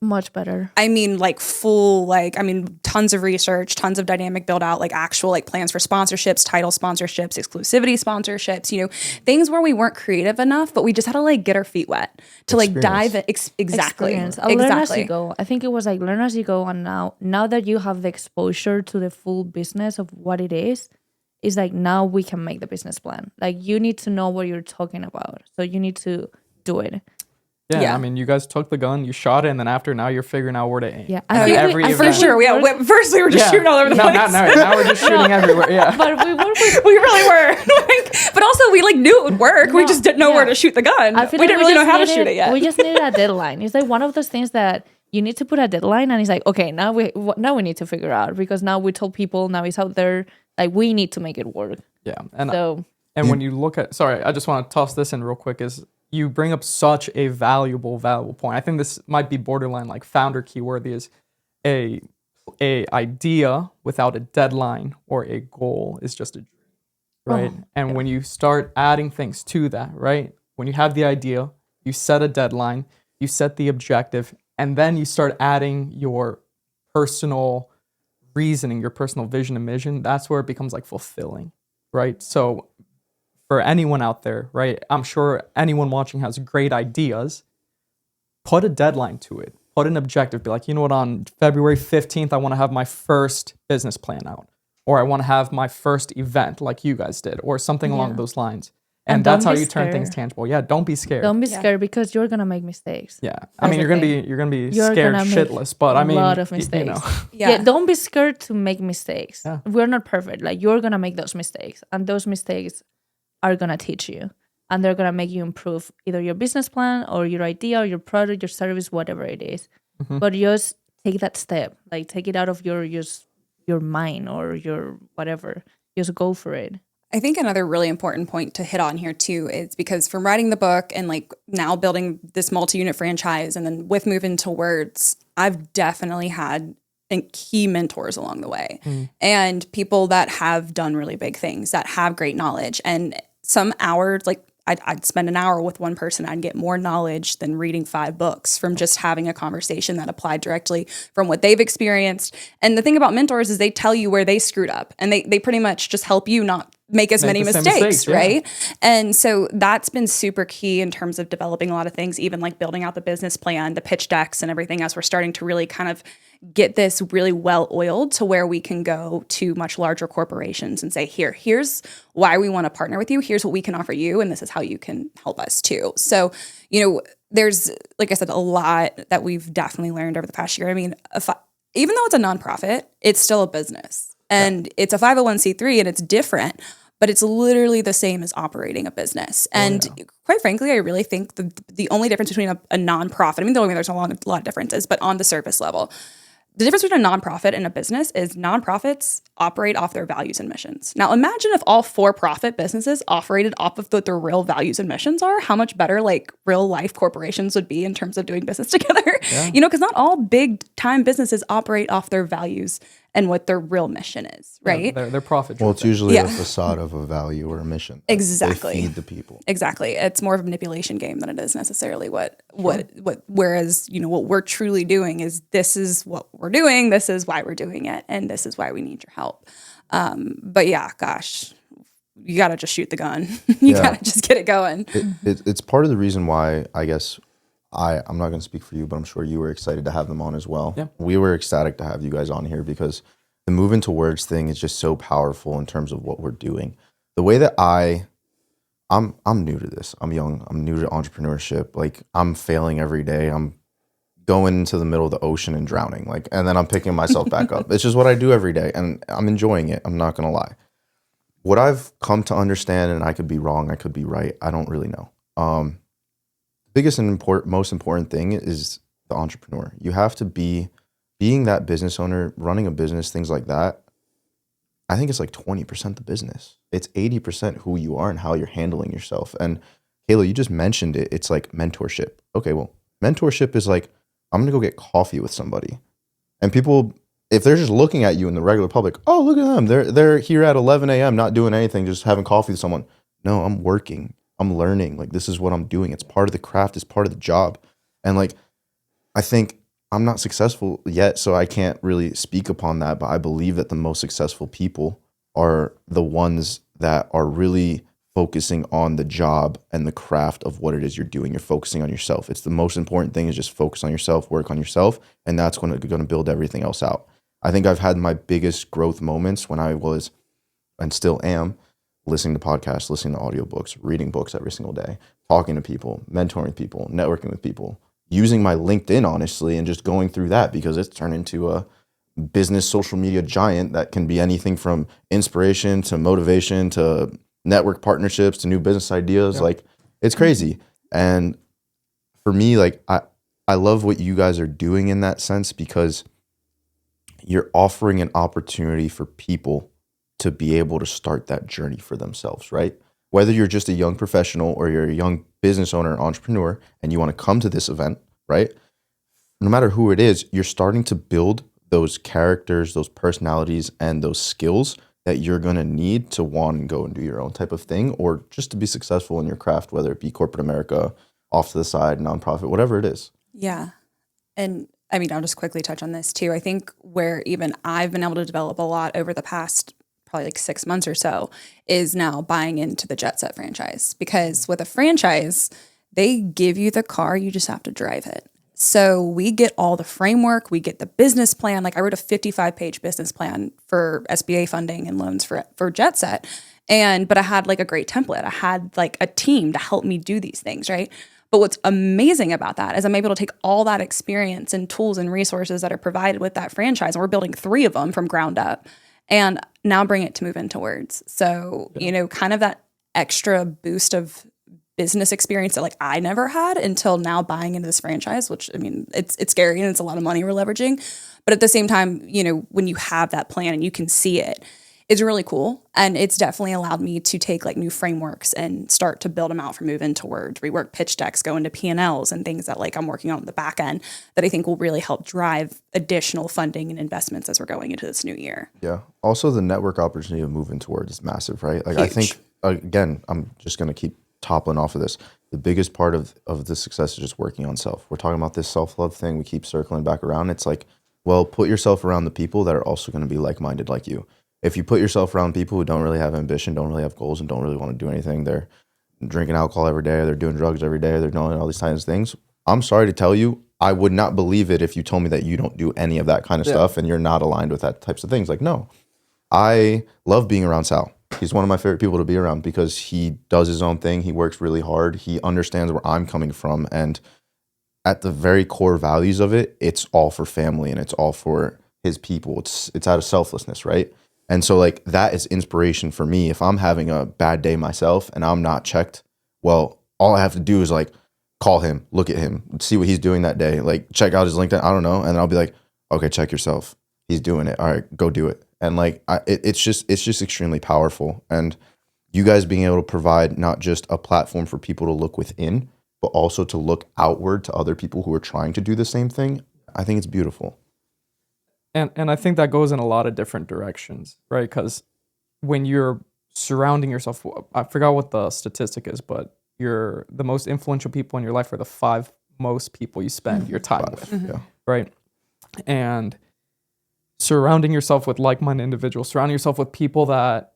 Much better.
I mean, like full, like, I mean, tons of research, tons of dynamic build out, like actual like plans for sponsorships, title sponsorships, exclusivity sponsorships, you know, things where we weren't creative enough, but we just had to like get our feet wet to like dive in. Exactly.
Learn as you go. I think it was like learn as you go. And now that you have the exposure to the full business of what it is like now we can make the business plan. Like you need to know what you're talking about. So you need to do it.
Yeah, I mean, you guys took the gun, you shot it, and then after, now you're figuring out where to aim.
Yeah,
for sure. First we were just shooting all over the place.
Now we're just shooting everywhere. Yeah,
but we really were. But also, we like knew it would work. We just didn't know where to shoot the gun. We didn't really know how to shoot it yet.
We just needed a deadline. It's like one of those things that you need to put a deadline, and it's like, okay, now we need to figure out because now we told people, now it's out there. Like we need to make it work.
Yeah, and when you look at, sorry, I just want to toss this in real quick is. You bring up such a valuable point. I think this might be borderline like founder keyword is a idea without a deadline or a goal is just a dream, right? When you start adding things to that, right? When you have the idea, you set a deadline, you set the objective, and then you start adding your personal reasoning, your personal vision and mission. That's where it becomes like fulfilling, right? So for anyone out there, right? I'm sure anyone watching has great ideas. Put a deadline to it. Put an objective. Be like, you know what, on February 15th, I want to have my first business plan out. Or I want to have my first event like you guys did. Or something along those lines. And that's how you turn things tangible. Yeah, don't be scared.
Don't be scared because you're going to make mistakes.
Yeah. I mean, you're going to be scared shitless. But I mean,
a lot of mistakes.
You know.
Yeah, don't be scared to make mistakes. Yeah. We're not perfect. Like you're going to make those mistakes. And those mistakes are going to teach you and they're going to make you improve either your business plan or your idea or your product, your service, whatever it is. But just take that step, like take it out of your mind or your whatever. Just go for it.
I think another really important point to hit on here too is because from writing the book and like now building this multi-unit franchise and then with Move Into Words, I've definitely had key mentors along the way and people that have done really big things, that have great knowledge. And some hours, like I'd spend an hour with one person, I'd get more knowledge than reading 5 books from just having a conversation that applied directly from what they've experienced. And the thing about mentors is they tell you where they screwed up and they pretty much just help you not make as many mistakes, right? Yeah. And so that's been super key in terms of developing a lot of things, even like building out the business plan, the pitch decks and everything else. We're starting to really kind of get this really well oiled to where we can go to much larger corporations and say, here's why we want to partner with you. Here's what we can offer you. And this is how you can help us too. So, there's, like I said, a lot that we've definitely learned over the past year. I mean, even though it's a nonprofit, it's still a business and it's a 501c3 and it's different, but it's literally the same as operating a business. And quite frankly, I really think the only difference between a nonprofit, I mean, there's a lot of differences, but on the surface level, the difference between a nonprofit and a business is nonprofits operate off their values and missions. Now, imagine if all for-profit businesses operated off of what their real values and missions are, how much better like real life corporations would be in terms of doing business together. Yeah. Because not all big time businesses operate off their values and what their real mission is, right?
Yeah, they're profit.
Well, it's usually a facade of a value or a mission.
Exactly.
They feed the people.
Exactly. It's more of a manipulation game than it is necessarily what whereas, what we're truly doing is this is what we're doing, this is why we're doing it, and this is why we need your help. But yeah, gosh, you got to just shoot the gun. You got to just get it going.
It's part of the reason why I guess I'm not going to speak for you, but I'm sure you were excited to have them on as well. Yeah. We were ecstatic to have you guys on here because the Move Into Words thing is just so powerful in terms of what we're doing. The way that I'm new to this. I'm young. I'm new to entrepreneurship. Like I'm failing every day. I'm going into the middle of the ocean and drowning. And then I'm picking myself back up. It's just what I do every day, and I'm enjoying it. I'm not going to lie. What I've come to understand, and I could be wrong, I could be right. I don't really know. Biggest and most important thing is the entrepreneur. You have to being that business owner, running a business, things like that. I think it's like 20% the business. It's 80% who you are and how you're handling yourself. And Kayla, you just mentioned it. It's like mentorship. Okay, well, mentorship is like, I'm going to go get coffee with somebody. And people, if they're just looking at you in the regular public, oh, look at them. They're here at 11 a.m. not doing anything, just having coffee with someone. No, I'm working. I'm learning. Like, this is what I'm doing. It's part of the craft. It's part of the job. And like, I think I'm not successful yet, so I can't really speak upon that. But I believe that the most successful people are the ones that are really focusing on the job and the craft of what it is you're doing. You're focusing on yourself. It's the most important thing is just focus on yourself, work on yourself. And that's going to build everything else out. I think I've had my biggest growth moments when I was, and still am, listening to podcasts, listening to audiobooks, reading books every single day, talking to people, mentoring people, networking with people, using my LinkedIn, honestly, and just going through that because it's turned into a business social media giant that can be anything from inspiration to motivation to network partnerships to new business ideas. Yep. Like, it's crazy. And for me, like, I love what you guys are doing in that sense because you're offering an opportunity for people to be able to start that journey for themselves, right? Whether you're just a young professional or you're a young business owner and entrepreneur and you want to come to this event, right? No matter who it is, you're starting to build those characters, those personalities, and those skills that you're going to need to want and go and do your own type of thing or just to be successful in your craft, whether it be corporate America, off to the side, nonprofit, whatever it is.
Yeah. And I mean, I'll just quickly touch on this too. I think where even I've been able to develop a lot over the past probably like 6 months or so is now buying into the Jet Set franchise because with a franchise, they give you the car, you just have to drive it. So we get all the framework, we get the business plan. Like I wrote a 55-page business plan for SBA funding and loans for Jet Set. But I had like a great template. I had like a team to help me do these things, right? But what's amazing about that is I'm able to take all that experience and tools and resources that are provided with that franchise, and we're building 3 of them from ground up, and now bring it to Move Into Words. So, kind of that extra boost of business experience that like I never had until now buying into this franchise, which I mean, it's scary and it's a lot of money we're leveraging. But at the same time, when you have that plan and you can see it, is really cool. And it's definitely allowed me to take like new frameworks and start to build them out from moving towards rework pitch decks, go into P&Ls and things that like I'm working on the back end that I think will really help drive additional funding and investments as we're going into this new year.
Yeah. Also, the network opportunity of moving towards is massive, right? Like, I think, again, I'm just going to keep toppling off of this. The biggest part of the success is just working on self. We're talking about this self-love thing. We keep circling back around. It's like, well, put yourself around the people that are also going to be like-minded like you. If you put yourself around people who don't really have ambition, don't really have goals, and don't really want to do anything, they're drinking alcohol every day, they're doing drugs every day, they're doing all these kinds of things. I'm sorry to tell you, I would not believe it if you told me that you don't do any of that kind of stuff and you're not aligned with that types of things. Like, no, I love being around Sal. He's one of my favorite people to be around because he does his own thing. He works really hard. He understands where I'm coming from. And at the very core values of it, it's all for family and it's all for his people. It's out of selflessness, right? And so like that is inspiration for me. If I'm having a bad day myself and I'm not checked, well, all I have to do is like call him, look at him, see what he's doing that day, like check out his LinkedIn. I don't know. And then I'll be like, okay, check yourself. He's doing it. All right, go do it. And like, it's just extremely powerful. And you guys being able to provide not just a platform for people to look within, but also to look outward to other people who are trying to do the same thing. I think it's beautiful.
And I think that goes in a lot of different directions, right? Because when you're surrounding yourself, I forgot what the statistic is, but the most influential people in your life are the 5 most people you spend your time with, right? And surrounding yourself with like-minded individuals, surrounding yourself with people that,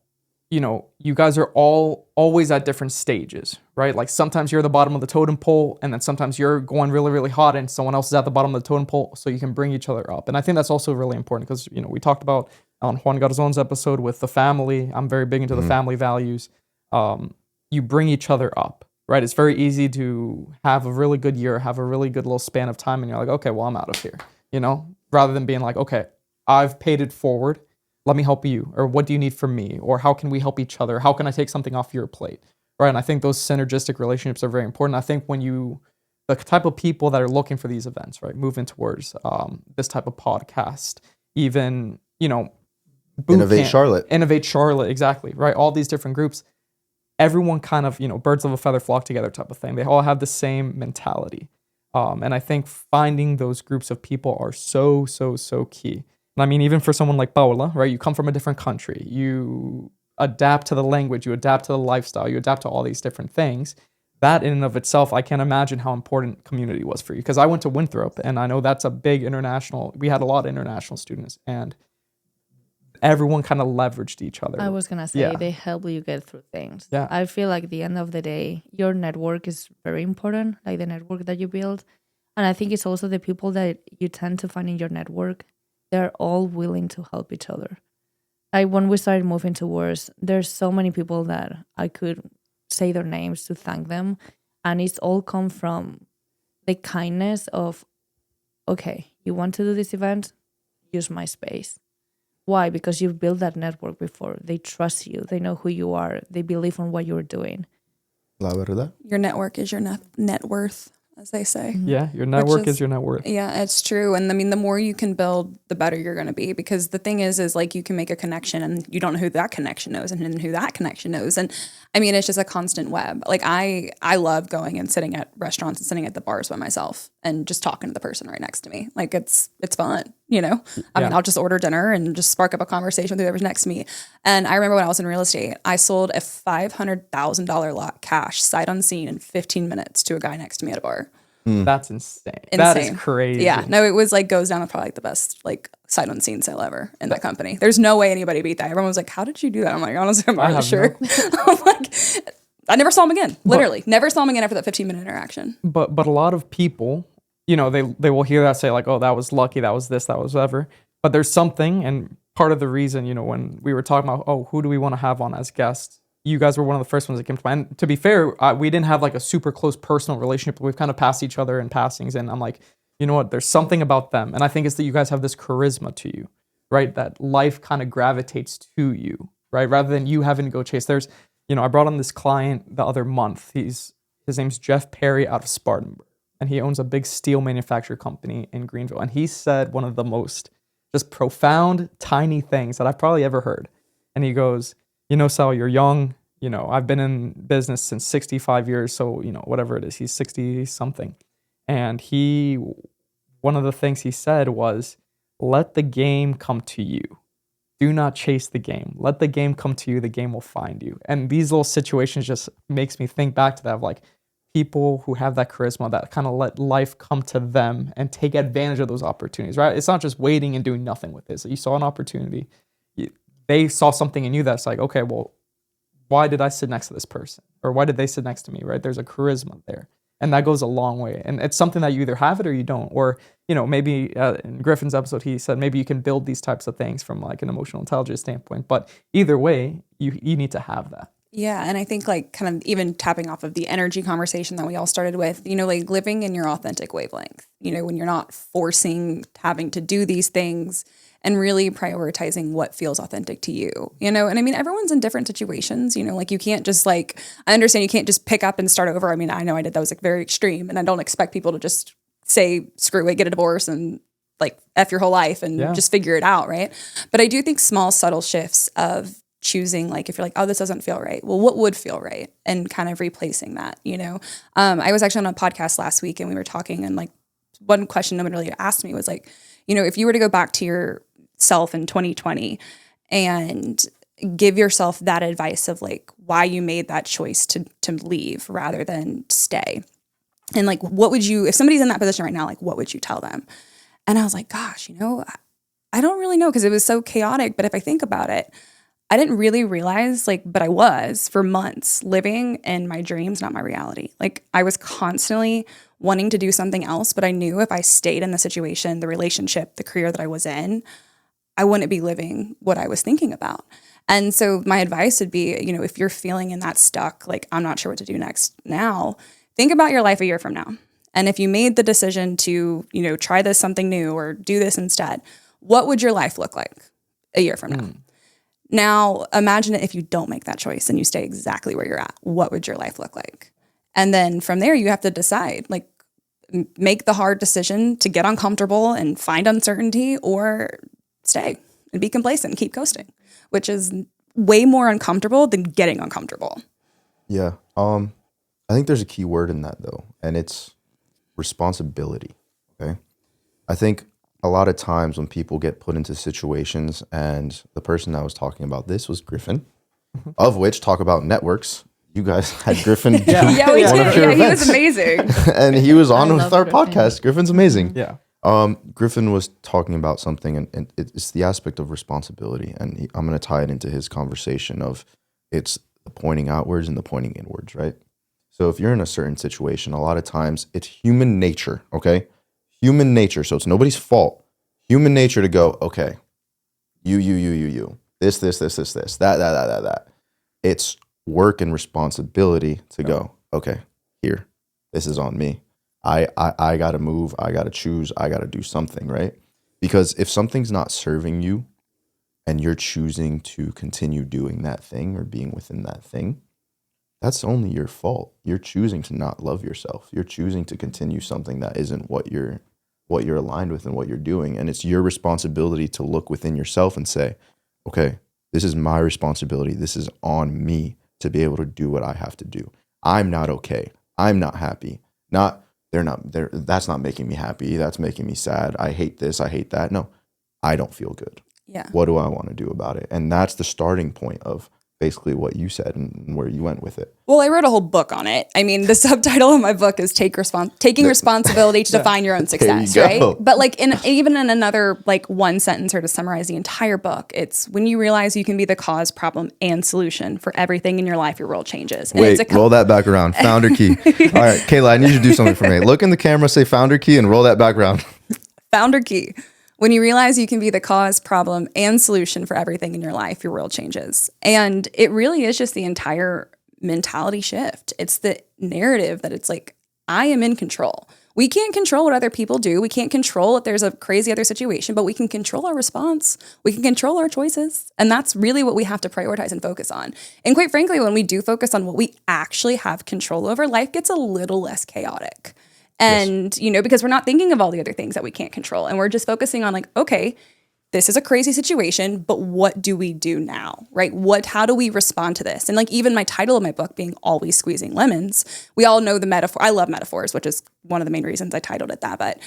you know, you guys are always at different stages, right? Like sometimes you're at the bottom of the totem pole and then sometimes you're going really, really hot and someone else is at the bottom of the totem pole, so you can bring each other up. And I think that's also really important because, you know, we talked about on Juan Garzon's episode with the family. I'm very big into the family values. You bring each other up, right? It's very easy to have a really good year, have a really good little span of time and you're like, okay, well, I'm out of here, you know, rather than being like, okay, I've paid it forward. Let me help you. Or what do you need from me? Or how can we help each other? How can I take something off your plate? Right. And I think those synergistic relationships are very important. I think when the type of people that are looking for these events, right, moving towards this type of podcast, even, you know,
Innovate Charlotte,
exactly. Right. All these different groups, everyone kind of, you know, birds of a feather flock together type of thing. They all have the same mentality. And I think finding those groups of people are so, so, so key. I mean, even for someone like Paula, right? You come from a different country. You adapt to the language. You adapt to the lifestyle. You adapt to all these different things. That in and of itself, I can't imagine how important community was for you. Because I went to Winthrop, and I know that's a big international. We had a lot of international students, and everyone kind of leveraged each other.
I was gonna say they help you get through things.
Yeah.
I feel like at the end of the day, your network is very important, like the network that you build. And I think it's also the people that you tend to find in your network. They're all willing to help each other. Like when we started moving towards, there's so many people that I could say their names to thank them. And it's all come from the kindness of, okay, you want to do this event? Use my space. Why? Because you've built that network before. They trust you. They know who you are. They believe in what you're doing.
La verdad.
Your network is your net worth, as they say.
Yeah, your network is your net worth.
Yeah, it's true. And I mean, the more you can build, the better you're going to be. Because the thing is like you can make a connection and you don't know who that connection knows and then who that connection knows. And I mean, it's just a constant web. Like I love going and sitting at restaurants and sitting at the bars by myself and just talking to the person right next to me. Like it's fun, you know? I mean, I'll just order dinner and just spark up a conversation with whoever's next to me. And I remember when I was in real estate, I sold a $500,000 lot cash sight unseen in 15 minutes to a guy next to me at a bar.
That's insane. That is crazy.
Yeah, no, it was like goes down with probably like the best like sight unseen sale ever in that company. There's no way anybody beat that. Everyone was like, "How did you do that?" I'm like, honestly, I'm not really sure. I'm like, I never saw him again. Literally, never saw him again after that 15-minute interaction.
But a lot of people, you know, they will hear that say like, "Oh, that was lucky. That was this. That was whatever." But there's something, and part of the reason, you know, when we were talking about, oh, who do we want to have on as guests? You guys were one of the first ones that came to mind. And to be fair, we didn't have like a super close personal relationship, but we've kind of passed each other in passings. And I'm like, you know what? There's something about them. And I think it's that you guys have this charisma to you, right? That life kind of gravitates to you, right? Rather than you having to go chase. There's, you know, I brought on this client the other month. His name's Jeff Perry out of Spartanburg. And he owns a big steel manufacturer company in Greenville. And he said one of the most just profound, tiny things that I've probably ever heard. And he goes, Sal, you're young. I've been in business since 65 years. So, whatever it is, he's 60 something. And one of the things he said was, let the game come to you. Do not chase the game. Let the game come to you. The game will find you. And these little situations just makes me think back to that of like people who have that charisma that kind of let life come to them and take advantage of those opportunities, right? It's not just waiting and doing nothing with it. So you saw an opportunity. They saw something in you that's like, okay, well, why did I sit next to this person? Or why did they sit next to me, right? There's a charisma there. And that goes a long way. And it's something that you either have it or you don't. Or, maybe in Griffin's episode, he said maybe you can build these types of things from like an emotional intelligence standpoint. But either way, you need to have that.
Yeah. And I think like kind of even tapping off of the energy conversation that we all started with, like living in your authentic wavelength, when you're not forcing having to do these things and really prioritizing what feels authentic to you, and I mean, everyone's in different situations, like you can't just I understand you can't just pick up and start over. I mean, I know I did, that was like very extreme, and I don't expect people to just say, screw it, get a divorce and like F your whole life and just figure it out. Right. But I do think small, subtle shifts of choosing, like, if you're like, oh, this doesn't feel right, well, what would feel right? And kind of replacing that, I was actually on a podcast last week and we were talking, and like one question no one really asked me was like, if you were to go back to yourself in 2020 and give yourself that advice of like why you made that choice to leave rather than stay. And like, what would you, if somebody's in that position right now, like, what would you tell them? And I was like, gosh, I don't really know, because it was so chaotic. But if I think about it, I didn't really realize, but I was for months living in my dreams, not my reality. Like, I was constantly wanting to do something else, but I knew if I stayed in the situation, the relationship, the career that I was in, I wouldn't be living what I was thinking about. And so my advice would be, if you're feeling in that stuck, like, I'm not sure what to do next now, think about your life a year from now. And if you made the decision to, try this something new or do this instead, what would your life look like a year from now? Now, imagine it if you don't make that choice and you stay exactly where you're at. What would your life look like? And then from there, you have to decide, make the hard decision to get uncomfortable and find uncertainty, or stay and be complacent and keep coasting, which is way more uncomfortable than getting uncomfortable.
Yeah. I think there's a key word in that, though, and it's responsibility. Okay. I think a lot of times when people get put into situations, and the person I was talking about this was Griffin, of which, talk about networks. You guys had Griffin do
yeah, we
one
did.
of your
Yeah, he
events.
was amazing.
And he was on with our
Griffin.
podcast. Griffin's amazing.
Yeah.
Griffin was talking about something, and it's the aspect of responsibility. And I'm going to tie it into his conversation of it's the pointing outwards and the pointing inwards, right? So if you're in a certain situation, a lot of times it's human nature, okay? Human nature. So it's nobody's fault. Human nature to go, okay, you, this, that. It's work and responsibility to go, okay, here, this is on me. I got to move. I got to choose. I got to do something, right? Because if something's not serving you and you're choosing to continue doing that thing or being within that thing, that's only your fault. You're choosing to not love yourself. You're choosing to continue something that isn't what you're aligned with and what you're doing. And it's your responsibility to look within yourself and say, okay, this is my responsibility. This is on me to be able to do what I have to do. I'm not okay. I'm not happy. That's not making me happy. That's making me sad. I hate this. I hate that. No, I don't feel good.
Yeah.
What do I want to do about it? And that's the starting point of basically what you said and where you went with it.
Well, I wrote a whole book on it. I mean, the subtitle of my book is Taking Responsibility to Define Your Own Success,
There you go.
right? But even in another one sentence, or to summarize the entire book, it's when you realize you can be the cause, problem, and solution for everything in your life, your world changes. And
Wait, roll that back around. Founder key. All right, Kayla, I need you to do something for me. Look in the camera, say founder key, and roll that back around.
Founder key. When you realize you can be the cause, problem, and solution for everything in your life, your world changes. And it really is just the entire mentality shift. It's the narrative that it's like, I am in control. We can't control what other people do. We can't control if there's a crazy other situation, but we can control our response. We can control our choices. And that's really what we have to prioritize and focus on. And quite frankly, when we do focus on what we actually have control over, life gets a little less chaotic. And, because we're not thinking of all the other things that we can't control. And we're just focusing on okay, this is a crazy situation, but what do we do now, right? How do we respond to this? And like even my title of my book being Always Squeezing Lemons, we all know the metaphor. I love metaphors, which is one of the main reasons I titled it that, but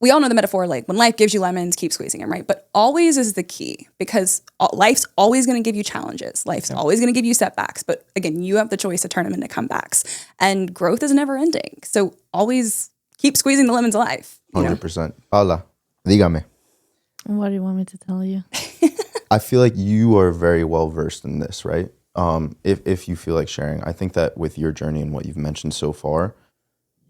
we all know the metaphor, like when life gives you lemons, keep squeezing them, right? But always is the key because life's always going to give you challenges. Life's always going to give you setbacks. But again, you have the choice to turn them into comebacks, and growth is never ending. So always keep squeezing the lemons alive.
100%. Paula, dígame.
What do you want me to tell you?
I feel like you are very well versed in this, right? If you feel like sharing, I think that with your journey and what you've mentioned so far,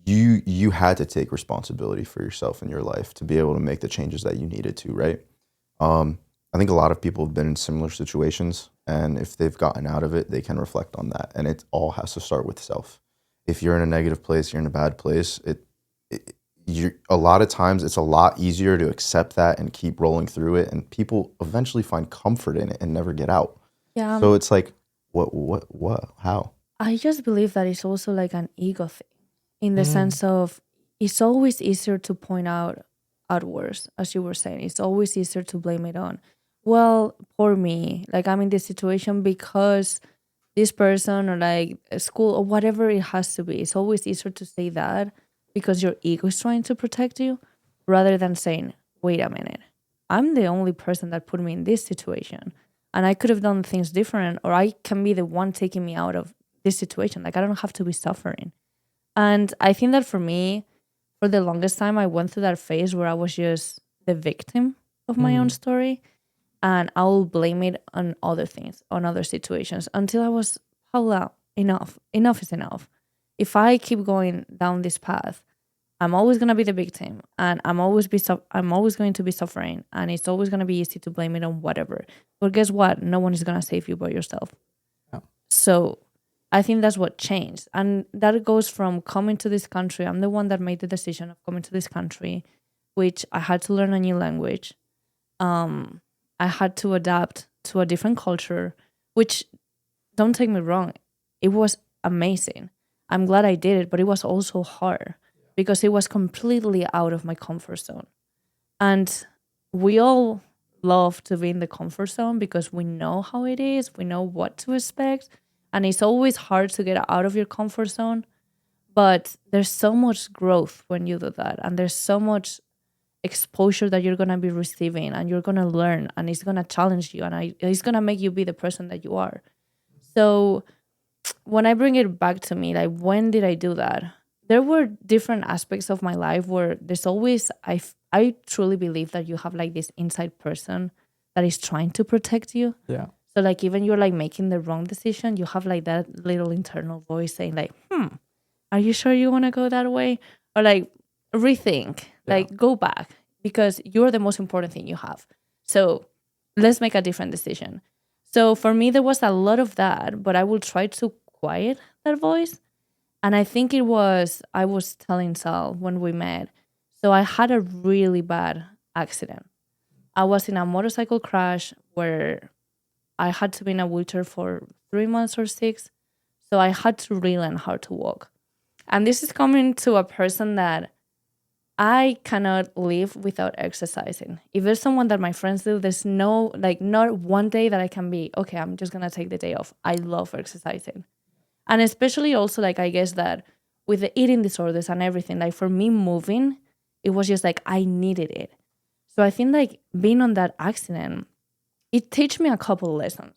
you had to take responsibility for yourself in your life to be able to make the changes that you needed to, right? I think a lot of people have been in similar situations, and if they've gotten out of it, they can reflect on that. And it all has to start with self. If you're in a negative place, you're in a bad place, a lot of times it's a lot easier to accept that and keep rolling through it, and people eventually find comfort in it and never get out.
Yeah.
So it's like, how?
I just believe that it's also like an ego thing in the sense of it's always easier to point out outwards, as you were saying. It's always easier to blame it on, well, poor me. Like I'm in this situation because this person or like a school or whatever it has to be. It's always easier to say that because your ego is trying to protect you rather than saying, wait a minute, I'm the only person that put me in this situation and I could have done things different, or I can be the one taking me out of this situation. Like I don't have to be suffering. And I think that for me, for the longest time, I went through that phase where I was just the victim of my own story, and I will blame it on other things, on other situations, until I was, Paula, enough is enough. If I keep going down this path, I'm always going to be the victim, and I'm always going to be suffering, and it's always going to be easy to blame it on whatever. But guess what? No one is going to save you but yourself.
Yeah.
So I think that's what changed. And that goes from coming to this country. I'm the one that made the decision of coming to this country, which I had to learn a new language. I had to adapt to a different culture, which, don't take me wrong, it was amazing. I'm glad I did it, but it was also hard because it was completely out of my comfort zone. And we all love to be in the comfort zone because we know how it is, we know what to expect, and it's always hard to get out of your comfort zone. But there's so much growth when you do that, and there's so much exposure that you're going to be receiving, and you're going to learn, and it's going to challenge you, and it's going to make you be the person that you are. So when I bring it back to me, like, when did I do that? There were different aspects of my life where there's always, I truly believe that you have like this inside person that is trying to protect you.
Yeah.
So like even you're like making the wrong decision, you have like that little internal voice saying like, are you sure you want to go that way? Or like rethink, like go back, because you're the most important thing you have. So let's make a different decision. So for me, there was a lot of that, but I will try to quiet that voice. And I think I was telling Sal when we met. So I had a really bad accident. I was in a motorcycle crash where I had to be in a wheelchair for 3 months or 6. So I had to relearn how to walk. And this is coming to a person that I cannot live without exercising. If there's someone that my friends do, there's no, like, not one day that I can be, okay, I'm just going to take the day off. I love exercising. And especially also, like, I guess that with the eating disorders and everything, like, for me, moving, it was just like I needed it. So I think, like, being on that accident, it taught me a couple lessons.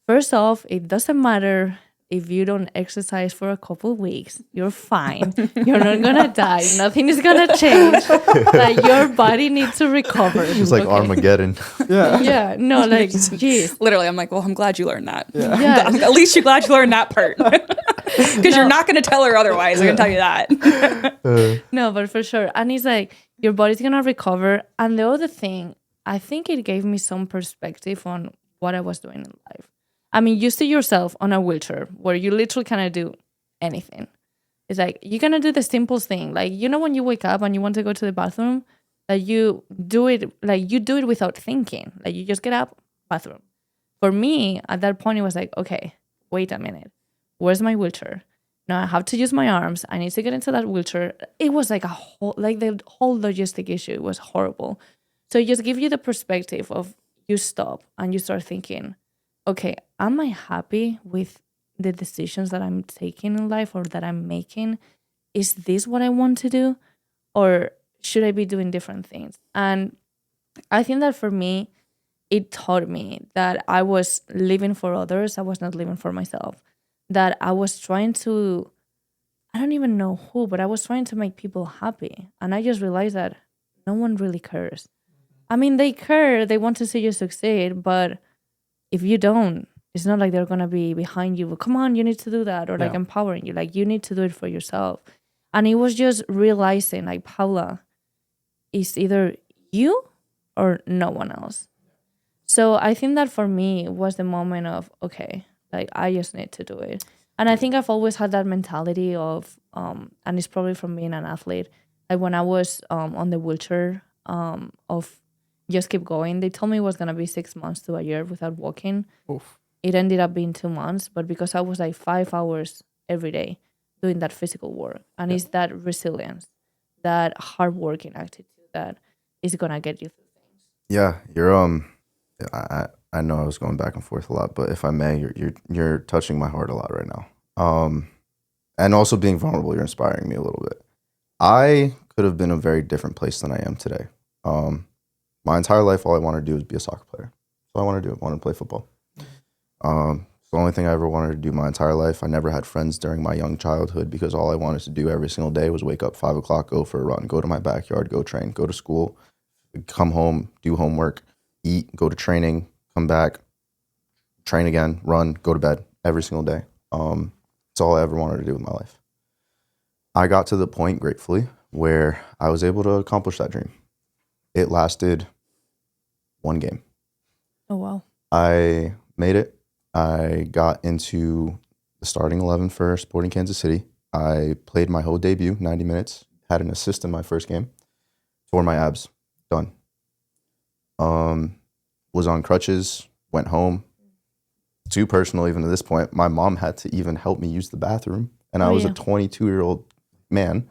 First off, it doesn't matter if you don't exercise for a couple of weeks, you're fine. You're not gonna die. Nothing is gonna change. Like, your body needs to recover.
It's like Armageddon.
Yeah. No, like, geez.
Literally, I'm like, well, I'm glad you learned that.
Yeah.
At least you're glad you learned that part. Because you're not going to tell her otherwise. I can tell you that.
No, but for sure. And it's like, your body's gonna recover. And the other thing, I think it gave me some perspective on what I was doing in life. I mean, you see yourself on a wheelchair where you literally cannot do anything. It's like, you're going to do the simplest thing. Like, you know, when you wake up and you want to go to the bathroom, like you do it without thinking. Like, you just get up, bathroom. For me, at that point, it was like, okay, wait a minute. Where's my wheelchair? Now I have to use my arms. I need to get into that wheelchair. It was like the whole logistic issue was horrible. So it just give you the perspective of you stop and you start thinking, okay, am I happy with the decisions that I'm taking in life or that I'm making? Is this what I want to do? Or should I be doing different things? And I think that for me, it taught me that I was living for others. I was not living for myself. That I was trying to, I don't even know who, but I was trying to make people happy. And I just realized that no one really cares. I mean, they care. They want to see you succeed. But if you don't, it's not like they're going to be behind you. Come on, you need to do that. Or like empowering you. Like, you need to do it for yourself. And it was just realizing, like, Paula, it's either you or no one else. So I think that for me was the moment of, okay, like, I just need to do it. And I think I've always had that mentality of, and it's probably from being an athlete, like when I was on the wheelchair, of just keep going. They told me it was going to be 6 months to a year without walking.
Oof.
It ended up being 2 months, but because I was like 5 hours every day doing that physical work. And it's that resilience, that hardworking attitude that is going to get you through things.
Yeah, you're I know I was going back and forth a lot, but if I may, you're touching my heart a lot right now. And also being vulnerable, you're inspiring me a little bit. I could have been a very different place than I am today. My entire life, all I wanted to do was be a soccer player. That's all I wanted to do. I wanted to play football. It's the only thing I ever wanted to do my entire life. I never had friends during my young childhood because all I wanted to do every single day was wake up 5 o'clock, go for a run, go to my backyard, go train, go to school, come home, do homework, eat, go to training, come back, train again, run, go to bed every single day. That's all I ever wanted to do with my life. I got to the point, gratefully, where I was able to accomplish that dream. It lasted 1 game.
Oh, wow.
I made it. I got into the starting 11 for Sporting Kansas City. I played my whole debut, 90 minutes, had an assist in my first game, tore my abs, done. Was on crutches, went home. Too personal even to this point. My mom had to even help me use the bathroom. And I was a 22-year-old man.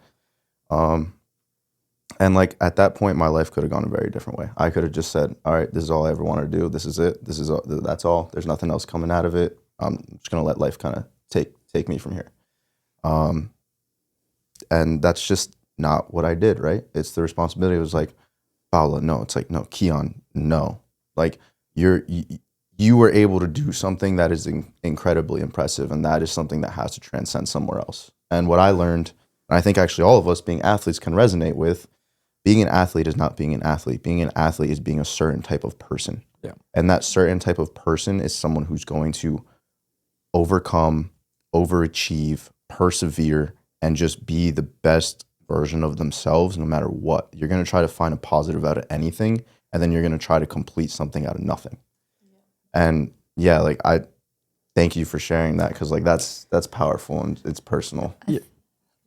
And like at that point, my life could have gone a very different way. I could have just said, all right, this is all I ever wanted to do. This is it. This is all, that's all. There's nothing else coming out of it. I'm just going to let life kind of take me from here. And that's just not what I did, right? It's the responsibility. It was like, Paula, no. It's like, no, Keon, no. Like you were able to do something that is incredibly impressive, and that is something that has to transcend somewhere else. And what I learned, and I think actually all of us being athletes can resonate with, being an athlete is not being an athlete. Being an athlete is being a certain type of person.
Yeah.
And that certain type of person is someone who's going to overcome, overachieve, persevere, and just be the best version of themselves no matter what. You're going to try to find a positive out of anything, and then you're going to try to complete something out of nothing. Yeah. And yeah, like I thank you for sharing that, because like that's powerful and it's personal.
Yeah.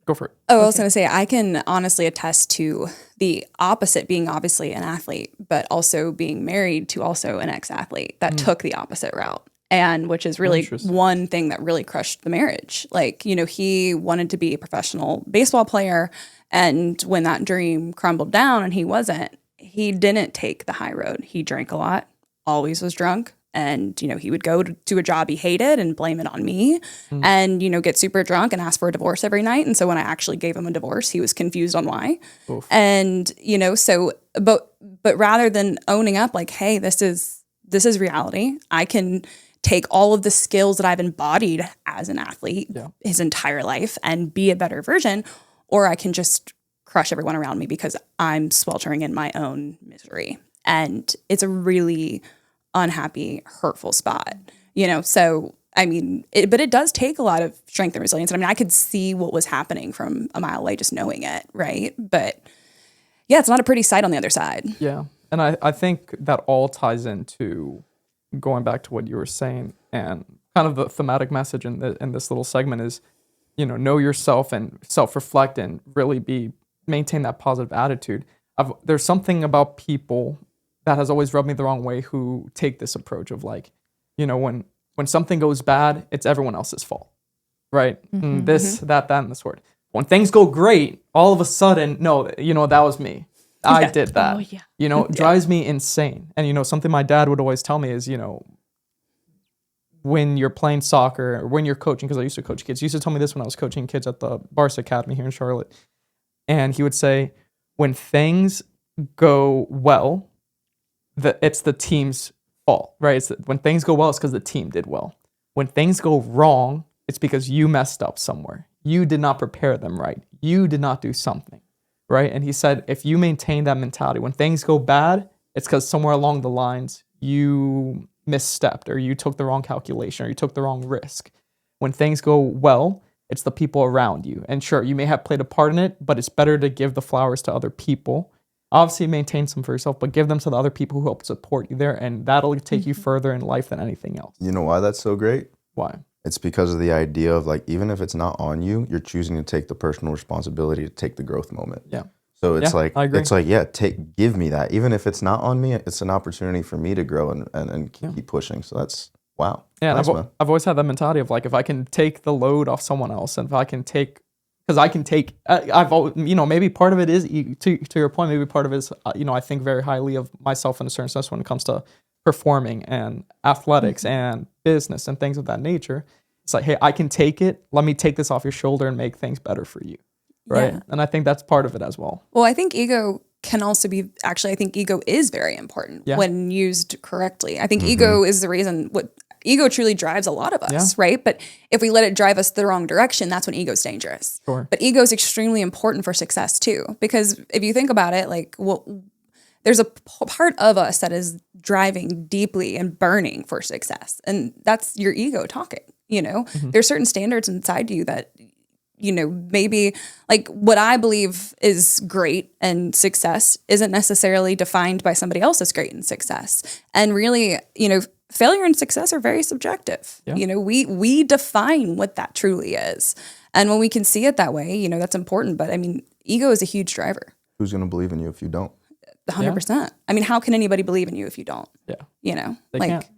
Go for it.
Oh, I was going to say, I can honestly attest to the opposite, being obviously an athlete, but also being married to also an ex-athlete that took the opposite route. And which is really one thing that really crushed the marriage. Like, you know, he wanted to be a professional baseball player. And when that dream crumbled down and he wasn't, he didn't take the high road. He drank a lot, always was drunk. And, you know, he would go to a job he hated and blame it on me and, you know, get super drunk and ask for a divorce every night. And so when I actually gave him a divorce, he was confused on why. Oof. And, you know, so, but rather than owning up like, hey, this is reality. I can take all of the skills that I've embodied as an athlete his entire life and be a better version, or I can just crush everyone around me because I'm sweltering in my own misery. And it's a really unhappy, hurtful spot, you know? So, I mean, but it does take a lot of strength and resilience. I mean, I could see what was happening from a mile away, just knowing it. Right. But yeah, it's not a pretty sight on the other side.
Yeah. And I think that all ties into going back to what you were saying, and kind of the thematic message in this little segment is, you know yourself and self-reflect and really maintain that positive attitude. There's something about people that has always rubbed me the wrong way who take this approach of like, you know, when something goes bad, it's everyone else's fault, right? That, and the sort. When things go great, all of a sudden, no, you know, that was me. I did that.
Oh, yeah.
You know, it drives me insane. And, you know, something my dad would always tell me is, you know, when you're playing soccer or when you're coaching, because I used to coach kids, he used to tell me this when I was coaching kids at the Barca Academy here in Charlotte. And he would say, when things go well, it's the team's fault, right? When things go well, it's because the team did well. When things go wrong, it's because you messed up somewhere. You did not prepare them right. You did not do something, right? And he said, if you maintain that mentality, when things go bad, it's because somewhere along the lines, you misstepped or you took the wrong calculation or you took the wrong risk. When things go well, it's the people around you. And sure, you may have played a part in it, but it's better to give the flowers to other people. Obviously, maintain some for yourself, but give them to the other people who help support you there, and that'll take you further in life than anything else.
You know why that's so great?
Why?
It's because of the idea of like, even if it's not on you, you're choosing to take the personal responsibility to take the growth moment.
Yeah.
So it's
I agree.
it's like, give me that. Even if it's not on me, it's an opportunity for me to grow and keep pushing. So that's, wow.
Yeah,
nice,
and I've always had that mentality of like, if I can take the load off someone else, and if I can take, because I can take, I've always, you know, maybe part of it is, to your point, maybe part of it is, you know, I think very highly of myself in a certain sense when it comes to performing and athletics and business and things of that nature. It's like, hey, I can take it. Let me take this off your shoulder and make things better for you. Right.
Yeah.
And I think that's part of it as well.
Well, I think ego can also be, actually, I think ego is very important when used correctly. I think ego is the reason ego truly drives a lot of us, right? But if we let it drive us the wrong direction, that's when ego's dangerous.
Sure.
But ego is extremely important for success too, because if you think about it, like, well, there's a part of us that is driving deeply and burning for success, and that's your ego talking. You know, there's certain standards inside you that, you know, maybe like what I believe is great and success isn't necessarily defined by somebody else's great and success. And really, you know, failure and success are very subjective.
Yeah.
You know, we define what that truly is. And when we can see it that way, you know, that's important. But I mean, ego is a huge driver.
Who's going to believe in you if you don't?
100%. I mean, how can anybody believe in you if you don't?
Yeah.
You know,
They
like,
can't.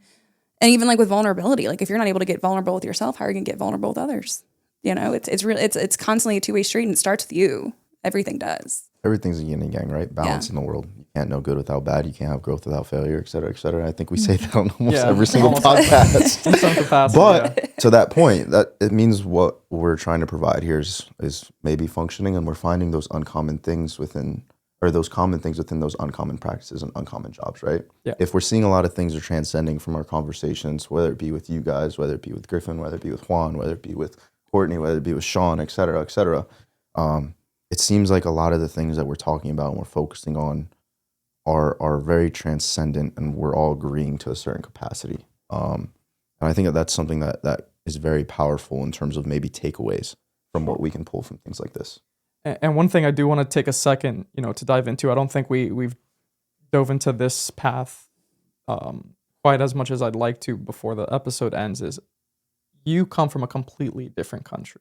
and even like with vulnerability, like if you're not able to get vulnerable with yourself, how are you going to get vulnerable with others? You know, it's really, it's constantly a two-way street, and it starts with you. Everything does.
Everything's a yin and yang, right? Balance in the world. You can't know good without bad. You can't have growth without failure, et cetera, et cetera. I think we say that on almost every single podcast.
In some capacity,
But to that point, that it means what we're trying to provide here is maybe functioning, and we're finding those uncommon things within, or those common things within those uncommon practices and uncommon jobs, right?
Yeah.
If we're seeing a lot of things are transcending from our conversations, whether it be with you guys, whether it be with Griffin, whether it be with Juan, whether it be with Courtney, whether it be with Sean, et cetera, it seems like a lot of the things that we're talking about and we're focusing on are very transcendent, and we're all agreeing to a certain capacity. And I think that's something that is very powerful in terms of maybe takeaways from what we can pull from things like this.
And one thing I do want to take a second, you know, to dive into, I don't think we've dove into this path quite as much as I'd like to before the episode ends, is you come from a completely different country,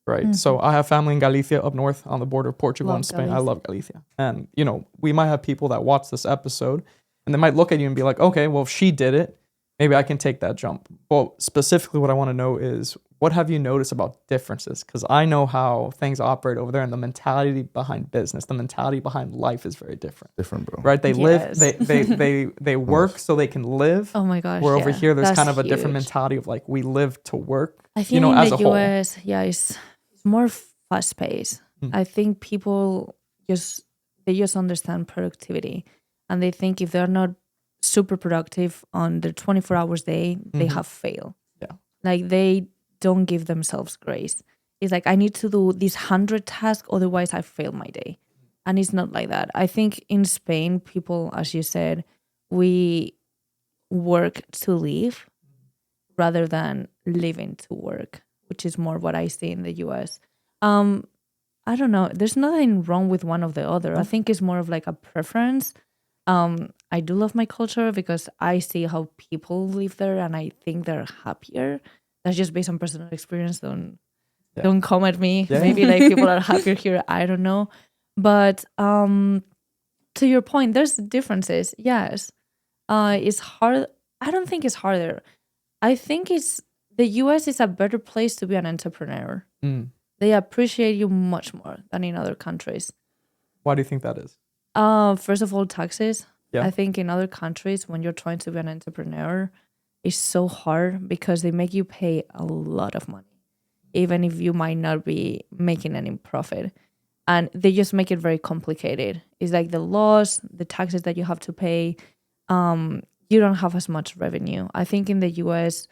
right? So I have family in Galicia up north on the border of Portugal and Spain. I love Galicia. And, you know, we might have people that watch this episode and they might look at you and be like, okay, well, if she did it, maybe I can take that jump. Well, specifically what I want to know is, what have you noticed about differences? Because I know how things operate over there, and the mentality behind business, the mentality behind life is very different.
Different, bro.
Right? They live, they work so they can live.
Oh my gosh.
Where over here, there's
that's
kind of a
huge.
different mentality of like, we live to work.
I think
you know,
in
as
the
a whole.
US, it's more fast paced. I think people just understand productivity, and they think if they're not super productive on their 24 hours day, they have failed.
Yeah.
Like they don't give themselves grace. It's like, I need to do these 100 tasks, otherwise I fail my day. And it's not like that. I think in Spain, people, as you said, we work to live rather than living to work, which is more what I see in the US. I don't know. There's nothing wrong with one or the other. I think it's more of like a preference. I do love my culture because I see how people live there, and I think they're happier. That's just based on personal experience. Don't come at me.
Yeah.
Maybe like people are happier here. I don't know. But to your point, there's differences. Yes. It's hard. I don't think it's harder. I think the US is a better place to be an entrepreneur. They appreciate you much more than in other countries.
Why do you think that is?
First of all, taxes.
Yeah.
I think in other countries, when you're trying to be an entrepreneur, it's so hard because they make you pay a lot of money, even if you might not be making any profit. And they just make it very complicated. It's like the laws, the taxes that you have to pay. You don't have as much revenue. I think in the US,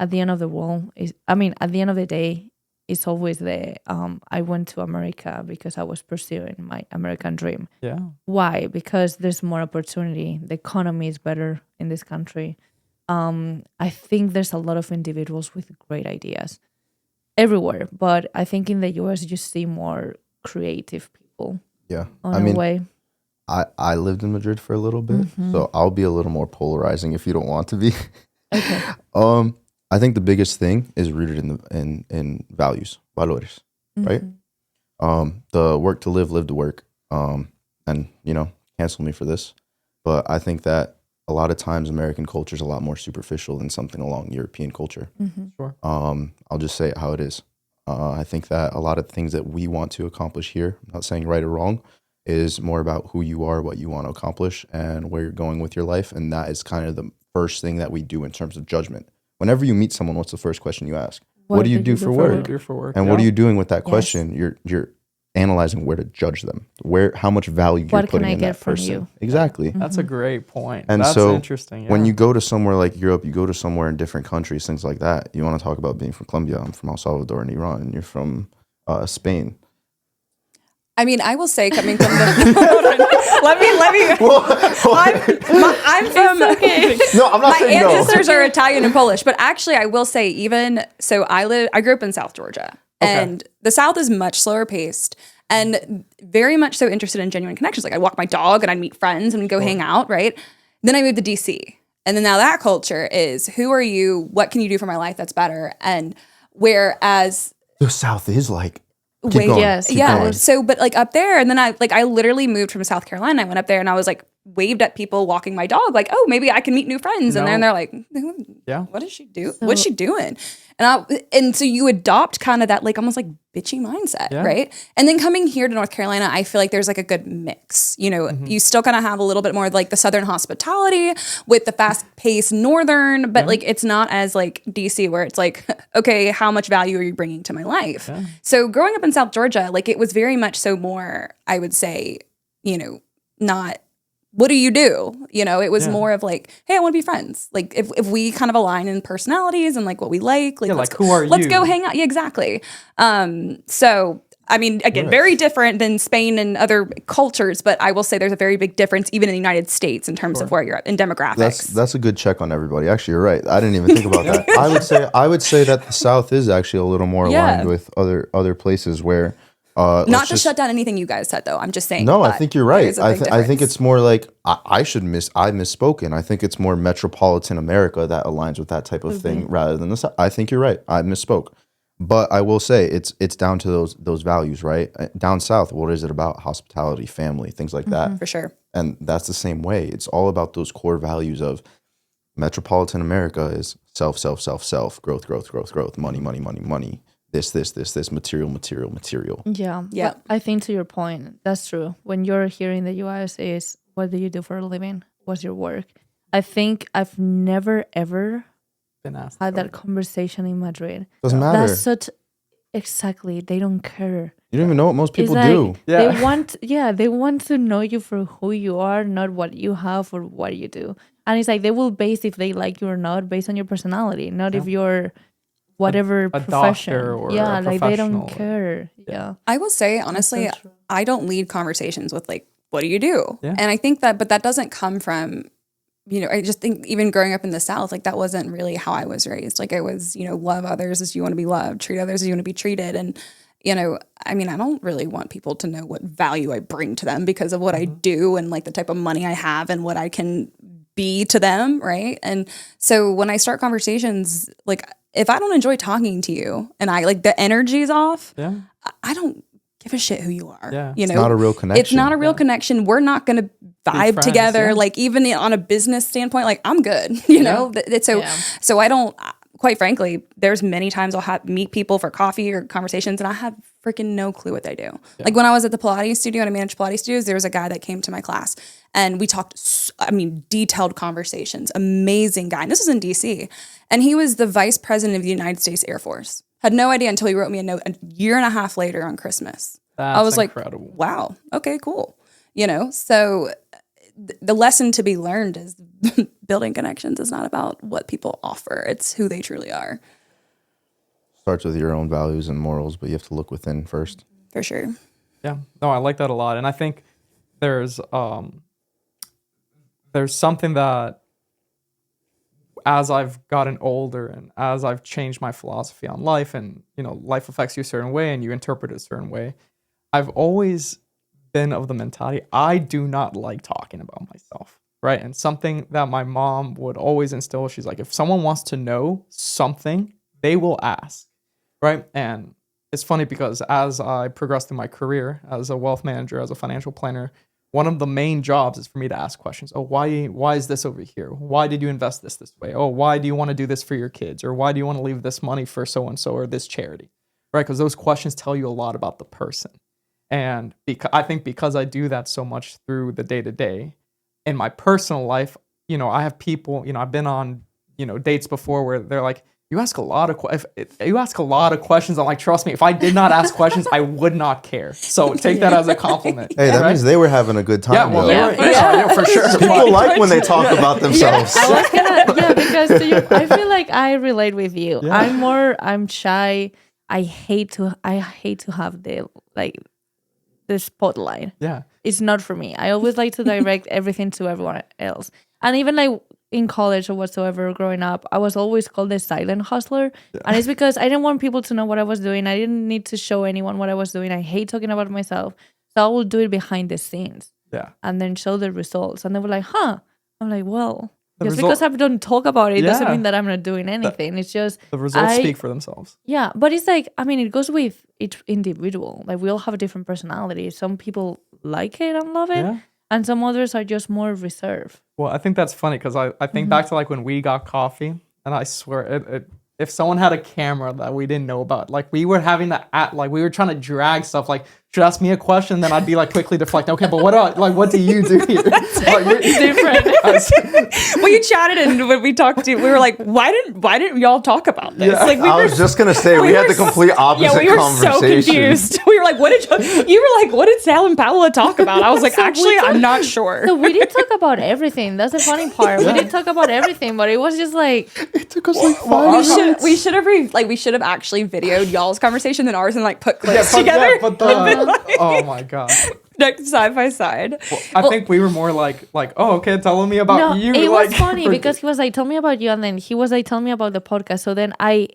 at the end of the day, it's always I went to America because I was pursuing my American dream.
Yeah.
Why? Because there's more opportunity. The economy is better in this country. I think there's a lot of individuals with great ideas everywhere, but I think in the US you see more creative people.
Yeah.
On a way.
I lived in Madrid for a little bit, so I'll be a little more polarizing if you don't want to be.
Okay.
I think the biggest thing is rooted in values, valores, right? The work to live to work. And cancel me for this, but I think that a lot of times American culture is a lot more superficial than something along European culture.
Sure.
I'll just say it how it is. I think that a lot of things that we want to accomplish here, I'm not saying right or wrong, is more about who you are, what you want to accomplish, and where you're going with your life. And that is kind of the first thing that we do in terms of judgment. Whenever you meet someone, what's the first question you ask? What do you do for work? And what are you doing with that question? You're analyzing where to judge them, how much value you're putting in that person. Exactly.
That's a great point.
And
that's
so
interesting.
When you go to somewhere like Europe, you go to somewhere in different countries, things like that. You want to talk about being from Colombia. I'm from El Salvador and Iran, and you're from Spain.
I mean, I will say, coming from the let me. I'm from.
Okay.
No, I'm not
My
saying no.
ancestors are Italian and Polish, but actually, I will say, I grew up in South Georgia, and the South is much slower paced and very much so interested in genuine connections. Like I'd walk my dog and I'd meet friends and we'd go hang out, right? Then I moved to DC, and then now that culture is who are you? What can you do for my life that's better? And whereas
the South is like.
Wait,
yes,
Keep going.
So, but like up there, and then I literally moved from South Carolina. I went up there and I was like waved at people walking my dog, like, oh, maybe I can meet new friends. And then they're like,
yeah,
what does she do? What's she doing? And so you adopt kind of that like almost like bitchy mindset, right? And then coming here to North Carolina, I feel like there's like a good mix. You still kind of have a little bit more like the Southern hospitality with the fast-paced Northern, but like it's not as like DC where it's like, okay, how much value are you bringing to my life? Yeah. So growing up in South Georgia, like it was very much so more, I would say, not what do you do? It was more of like, hey, I want to be friends. Like if we kind of align in personalities and like what we like
who are you?
Let's go hang out. Yeah, exactly. So I mean, again, very different than Spain and other cultures, but I will say there's a very big difference even in the United States in terms of where you're at in demographics.
That's a good check on everybody. Actually, you're right. I didn't even think about that. I would say that the South is actually a little more aligned with other places where.
Not to shut down anything you guys said, though. I'm just saying.
No, I think you're right. I think it's more like I misspoken. I think it's more metropolitan America that aligns with that type of thing rather than the South. I think you're right. I misspoke, but I will say it's down to those values, right? Down south, what is it about? Hospitality, family, things like that.
For sure.
And that's the same way. It's all about those core values of metropolitan America is self, growth, money. This, material.
Yeah. But I think to your point, that's true. When you're here in the US is what do you do for a living? What's your work? I think I've never ever
been asked
had that conversation in Madrid.
Doesn't matter.
That's exactly. They don't care.
You don't even know what most people do.
Yeah. They want to know you for who you are, not what you have or what you do. And it's like they will base if they like you or not based on your personality, not if you're whatever
a
profession.
Doctor or
a
like
they don't care. Yeah.
I will say, honestly, I don't lead conversations with like, what do you do?
Yeah.
And I think but that doesn't come from, I just think even growing up in the South, like that wasn't really how I was raised. Like I was, love others as you want to be loved, treat others as you want to be treated. And, I mean, I don't really want people to know what value I bring to them because of what I do and like the type of money I have and what I can be to them. Right. And so when I start conversations, like, if I don't enjoy talking to you and I like the energy's off, I don't give a shit who you are.
Yeah.
It's not a real connection.
It's not a real connection. We're not going to vibe
friends,
together. Like even on a business standpoint, like I'm good, you know? So I don't, quite frankly, there's many times I'll meet people for coffee or conversations and I have freaking no clue what they do. Yeah. Like when I was at the Pilates studio and I managed Pilates studios, there was a guy that came to my class and we talked, detailed conversations, amazing guy. And this was in DC. And he was the vice president of the United States Air Force. Had no idea until he wrote me a note a year and a half later on Christmas. I was incredible. Like, wow, okay, cool. So the lesson to be learned is building connections is not about what people offer. It's who they truly are.
Starts with your own values and morals, but you have to look within first.
For sure.
Yeah. No, I like that a lot. And I think there's something that as I've gotten older and as I've changed my philosophy on life and, life affects you a certain way and you interpret it a certain way, I've always been of the mentality, I do not like talking about myself, right? And something that my mom would always instill, she's like, if someone wants to know something, they will ask, right? And it's funny because as I progressed through my career as a wealth manager, as a financial planner, one of the main jobs is for me to ask questions. Oh, why is this over here? Why did you invest this way? Oh, why do you want to do this for your kids? Or why do you want to leave this money for so-and-so or this charity, right? Because those questions tell you a lot about the person. And I think because I do that so much through the day-to-day, in my personal life, I have people, I've been on, dates before where they're like, you ask a lot of questions. I'm like, trust me, if I did not ask questions, I would not care. So take that as a compliment.
Hey, that means they were having a good time.
Yeah, well, for sure.
People like when they talk about themselves.
I was gonna, because I feel like I relate with you. Yeah. I'm shy. I hate to have the spotlight.
Yeah.
It's not for me. I always like to direct everything to everyone else. And even in college or whatsoever growing up, I was always called the silent hustler. Yeah. And it's because I didn't want people to know what I was doing. I didn't need to show anyone what I was doing. I hate talking about myself. So I will do it behind the scenes.
Yeah.
And then show the results. And they were like, huh. I'm like, well, because I don't talk about it doesn't mean that I'm not doing anything. It's just
the results speak for themselves.
Yeah, but it's like, it goes with each individual. Like we all have a different personality. Some people like it and love it, and some others are just more reserved.
Well, I think that's funny because I think back to when we got coffee, and I swear if someone had a camera that we didn't know about, we were having to act we were trying to drag stuff. Should ask me a question, then I'd be quickly deflect. Okay, but what do you do here?
It's different. Well, you chatted, and when we talked to you, we were like, why didn't y'all talk about this?
Yeah. I was just gonna say we had the complete opposite conversation.
Yeah, we were so confused. We were like, what did Sal and Paula talk about? I was like, actually, I'm not sure.
So we did talk about everything. That's the funny part. We did talk about everything, but it was just
it took us 5 minutes.
We should have actually videoed y'all's conversation and ours and put clips together.
Oh my god.
Side by side.
Well, I think we were more like, oh, okay, telling me about you.
It was funny because he was like, tell me about you, and then he was like, tell me about the podcast. So then I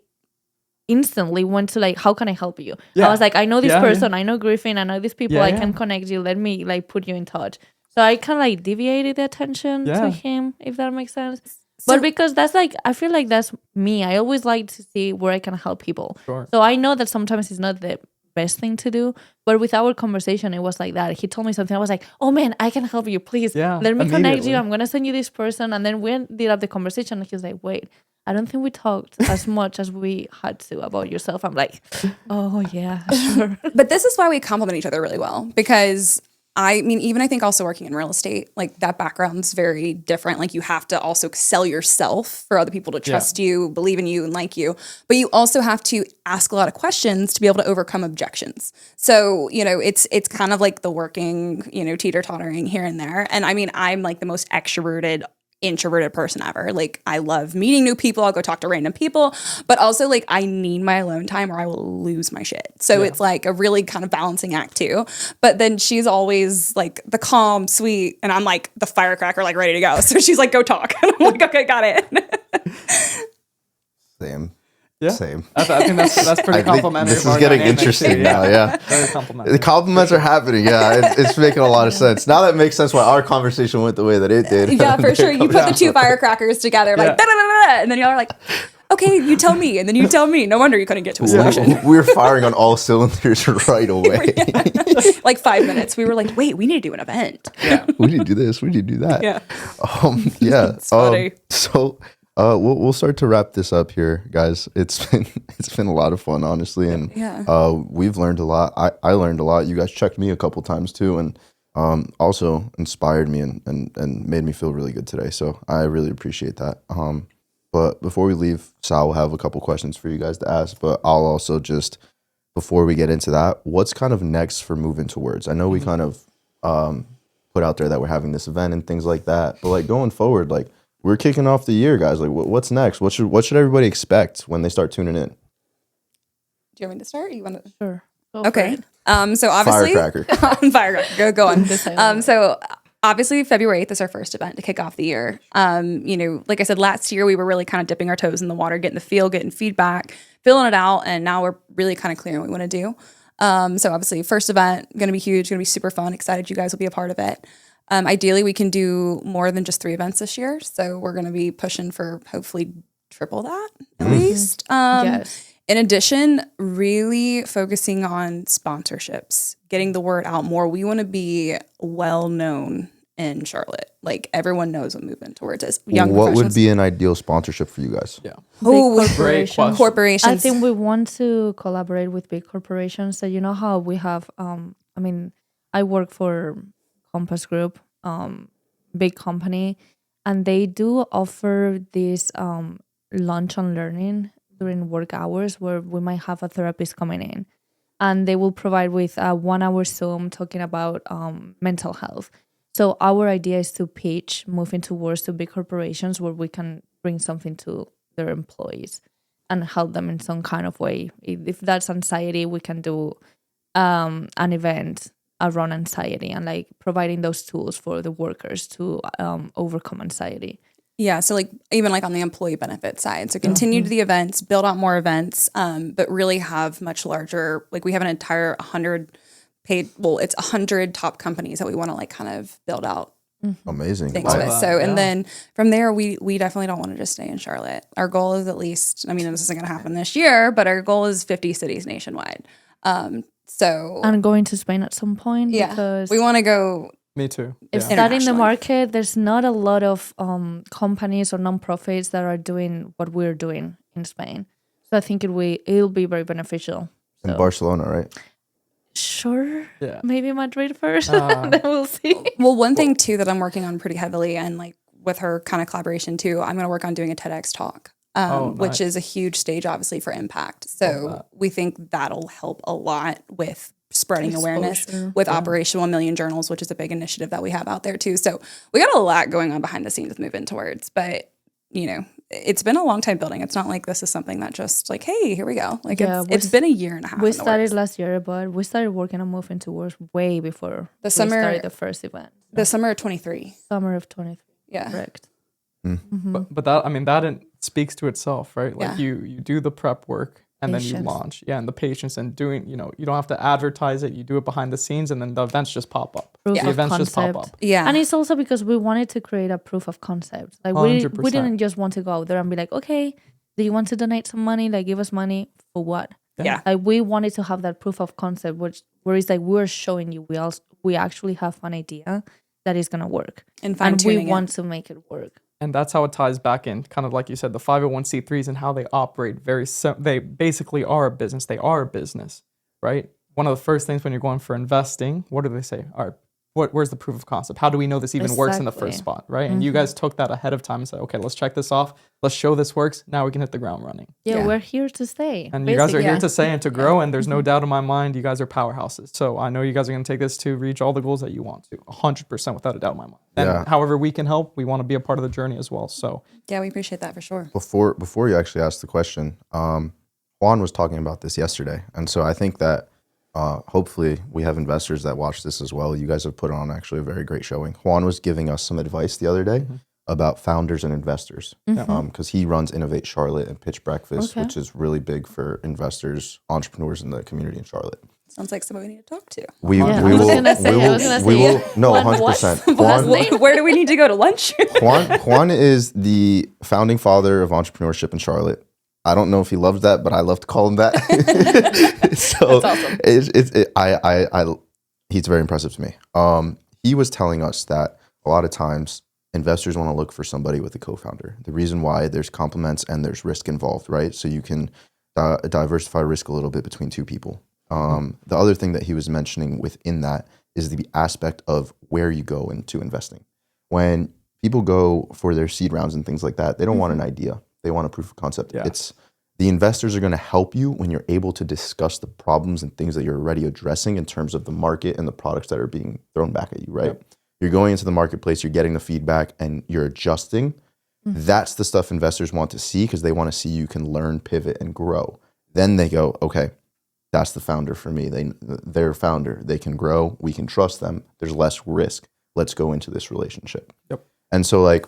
instantly went to how can I help you? Yeah. I was like, I know this person, I know Griffin, I know these people, I can connect you. Let me put you in touch. So I kind of deviated the attention to him, if that makes sense. But because that's I feel like that's me. I always like to see where I can help people.
Sure.
So I know that sometimes it's not the best thing to do, but with our conversation it was like that. He told me something, I was like, oh man, I can help you, please let me connect you, I'm gonna send you this person. And then we ended up the conversation and he was like, wait, I don't think we talked as much as we had to about yourself. I'm like, oh yeah, sure.
But this is why we complement each other really well, because even I think also working in real estate, that background's very different. You have to also sell yourself for other people to trust you, believe in you, and like you. But you also have to ask a lot of questions to be able to overcome objections. So, it's kind of the working, teeter-tottering here and there. And I'm the most extroverted, introverted person ever. I love meeting new people. I'll go talk to random people, but also I need my alone time or I will lose my shit. So it's a really kind of balancing act too. But then she's always the calm, sweet, and I'm the firecracker, ready to go. So she's go talk. And I'm okay, got it.
Same.
Yeah.
Same.
I think that's pretty complimentary.
This is getting interesting now,
Very complimentary.
The compliments are happening, it's making a lot of sense. Now that makes sense why our conversation went the way that it did.
Yeah, for sure. You put the two firecrackers together, and then y'all are like, okay, you tell me, and then you tell me. No wonder you couldn't get to a solution.
We were firing on all cylinders right away.
5 minutes. We were like, wait, we need to do an event.
Yeah. We need to do this. We need to do that.
Yeah.
Yeah.
It's funny.
So We'll start to wrap this up here, guys. It's been a lot of fun, honestly, and we've learned a lot. I learned a lot. You guys checked me a couple times too, and also inspired me and made me feel really good today. So I really appreciate that. But before we leave, Sal will have a couple questions for you guys to ask. But I'll also just, before we get into that, what's kind of next for Moving Towards? I know we kind of put out there that we're having this event and things like that, but like going forward, like we're kicking off the year, guys. Like what's next? What should everybody expect when they start tuning in?
Do you want me to start? You want to?
Sure. Go
Okay.
for it.
So obviously,
Firecracker.
firecracker. Go on. So obviously, February 8th is our first event to kick off the year. Like I said, last year we were really kind of dipping our toes in the water, getting the feel, getting feedback, filling it out, and now we're really kind of clear what we want to do. So obviously, first event going to be huge, going to be super fun. Excited you guys will be a part of it. Ideally, we can do more than just 3 events this year, so we're going to be pushing for hopefully triple that at least.
Yes.
In addition, really focusing on sponsorships, getting the word out more. We want to be well known in Charlotte. Like everyone knows what Moving Towards is. Young
What would
professionals.
be an ideal sponsorship for you guys?
Yeah.
Oh,
Big
Great question.
corporations.
I think we want to collaborate with big corporations. So you know how we have, I work for Compass Group, big company, and they do offer this lunch and learning during work hours where we might have a therapist coming in, and they will provide with a 1 hour Zoom talking about mental health. So our idea is to pitch Moving Towards to big corporations where we can bring something to their employees and help them in some kind of way. If that's anxiety, we can do an event around anxiety and like providing those tools for the workers to overcome anxiety.
Yeah, so like even like on the employee benefit side. So continue to the events, build out more events, but really have much larger, like we have an entire 100 it's 100 top companies that we want to like kind of build out
Amazing.
things
Wow.
with. So, and then from there, we definitely don't want to just stay in Charlotte. Our goal is at least, I mean, this isn't going to happen this year, but our goal is 50 cities nationwide. So
And going to Spain at some point
yeah,
because
we want to go.
Me too.
if
Yeah.
studying the
Internationally.
market, there's not a lot of companies or nonprofits that are doing what we're doing in Spain. So I think it'll be very beneficial.
In
So,
Barcelona, right?
sure,
Yeah.
maybe Madrid first, then we'll see.
Well, one thing too that I'm working on pretty heavily and like with her kind of collaboration too, I'm going to work on doing a TEDx talk. Which is a huge stage, obviously, for impact. So we think that'll help a lot with spreading awareness
Exposure.
with Operational 1 Million Journals, which is a big initiative that we have out there too. So we got a lot going on behind the scenes with Moving Towards, but it's been a long time building. It's not like this is something that just like, hey, here we go. Like
Yeah,
it's been a year and a half.
We
in the
started
works.
last year, but we started working on Moving Towards way before
The summer-
we started the first event.
the summer of 23.
Summer of 23.
Yeah.
Correct.
But that speaks to itself, right? Like
Yeah.
you do the prep work and then you
Patience.
launch. Yeah, and the patience and doing, you don't have to advertise it. You do it behind the scenes and then the events just pop up.
Proof
The
of
events just pop
concept.
up.
Yeah.
And it's also because we wanted to create a proof of concept. Like we
100%.
didn't just want to go out there and be like, okay, do you want to donate some money? Like give us money for what?
Yeah.
Like we wanted to have that proof of concept, where it's like we're showing you we actually have an idea that is gonna work,
And
and we
fine-tuning it.
want to make it work.
And that's how it ties back in, kind of like you said, the 501c3s and how they operate. They basically are a business. They are a business, right? One of the first things when you're going for investing, what do they say? All right, where's the proof of concept? How do we know this even works in the
Exactly.
first spot, right? And you guys took that ahead of time and said, okay, let's check this off. Let's show this works. Now we can hit the ground running.
Yeah,
Yeah.
we're here to stay.
And you guys are
basically.
here to say and to grow, and there's no doubt in my mind you guys are powerhouses. So I know you guys are going to take this to reach all the goals that you want to, 100% without a doubt in my mind. And
Yeah.
however we can help, we want to be a part of the journey as well. So
Yeah, we appreciate that for sure.
Before you actually asked the question, Juan was talking about this yesterday, and so I think that hopefully we have investors that watch this as well. You guys have put on actually a very great showing. Juan was giving us some advice the other day about founders and investors because he runs Innovate Charlotte and Pitch Breakfast,
Okay.
which is really big for investors, entrepreneurs in the community in Charlotte.
Sounds like somebody we need to talk to.
We
Yeah,
we
I was
will
gonna say-
we
I
will
was gonna
we
say,
will no
what-
100%.
what-
Juan
Where do we need to go to lunch?
Juan is the founding father of entrepreneurship in Charlotte. I don't know if he loves that, but I love to call him that. So
That's awesome.
he's very impressive to me. He was telling us that a lot of times investors want to look for somebody with a co-founder. The reason why, there's complements and there's risk involved, right? So you can diversify risk a little bit between two people. The other thing that he was mentioning within that is the aspect of where you go into investing. When people go for their seed rounds and things like that, they don't want an idea. They want a proof of concept.
Yeah.
It's the investors are going to help you when you're able to discuss the problems and things that you're already addressing in terms of the market and the products that are being thrown back at you, right?
Yep.
You're going into the marketplace, you're getting the feedback, and you're adjusting. That's the stuff investors want to see, because they want to see you can learn, pivot, and grow. Then they go, okay, that's the founder for me. They're a founder. They can grow. We can trust them. There's less risk. Let's go into this relationship.
Yep.
And so, like,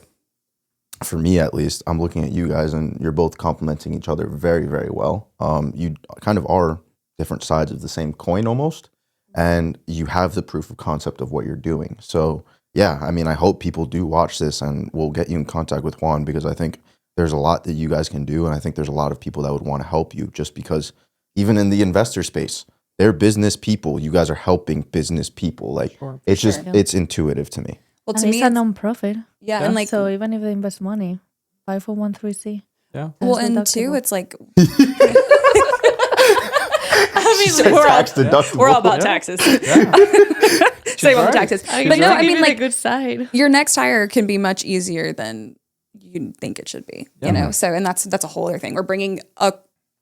for me at least, I'm looking at you guys, and you're both complementing each other very, very well. You kind of are different sides of the same coin almost, and you have the proof of concept of what you're doing. So yeah, I mean, I hope people do watch this, and we'll get you in contact with Juan, because I think there's a lot that you guys can do, and I think there's a lot of people that would want to help you, just because even in the investor space, they're business people. You guys are helping business people. Like,
Sure.
it's just, it's intuitive to me.
Well,
And
to
it's
me,
a non-profit.
yeah, and like,
So even if they invest money, 501(c)(3).
Yeah.
well,
Tax
and two,
deductible.
it's like,
We're tax deductible.
we're all about taxes. Save on the
right.
taxes.
I
But no,
gotta
I
give
mean,
it a
like,
good side.
your next hire can be much easier than you think it should be, you know? So, and that's a whole other thing. We're bringing a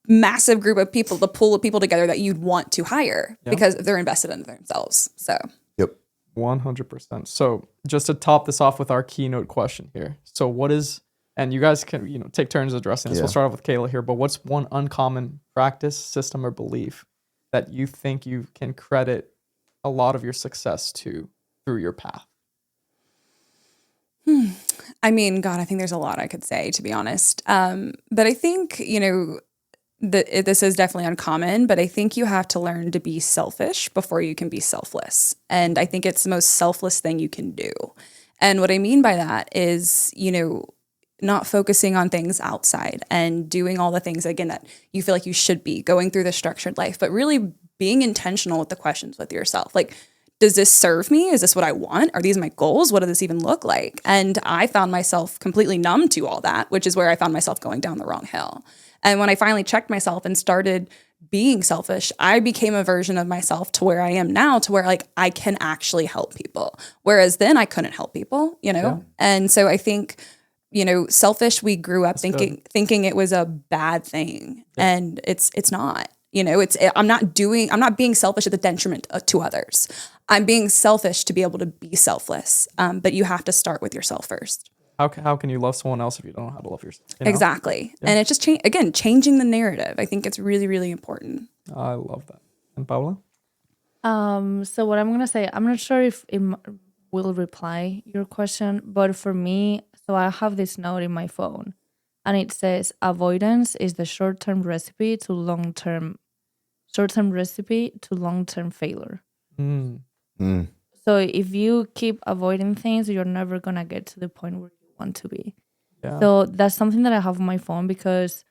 massive group of people, the pool of people together that you'd want to hire because they're invested in themselves. So,
Yep.
100%. So just to top this off with our keynote question here. So what is, and you guys can, take turns addressing this.
Yeah.
We'll start off with Kayla here, but what's one uncommon practice, system, or belief that you think you can credit a lot of your success to through your path?
I mean, God, I think there's a lot I could say, to be honest. But I think, this is definitely uncommon, but I think you have to learn to be selfish before you can be selfless. And I think it's the most selfless thing you can do. And what I mean by that is, not focusing on things outside and doing all the things, again, that you feel like you should be going through the structured life, but really being intentional with the questions with yourself. Like, does this serve me? Is this what I want? Are these my goals? What does this even look like? And I found myself completely numb to all that, which is where I found myself going down the wrong hill. And when I finally checked myself and started being selfish, I became a version of myself to where I am now, to where like I can actually help people. Whereas then I couldn't help people,
Yeah.
And so I think, selfish, we grew up thinking it was a bad thing. Yeah. And it's not. I'm not being selfish at the detriment to others. I'm being selfish to be able to be selfless. But you have to start with yourself first.
How can you love someone else if you don't know how to love yourself?
Exactly. Yeah. And it's just, changing the narrative. I think it's really, really important.
I love that. And Paula?
So what I'm going to say, I'm not sure if it will reply your question, but for me, so I have this note in my phone, and it says, avoidance is the short-term recipe to long-term failure. So if you keep avoiding things, you're never going to get to the point where you want to be. Yeah. So that's something that I have on my phone, because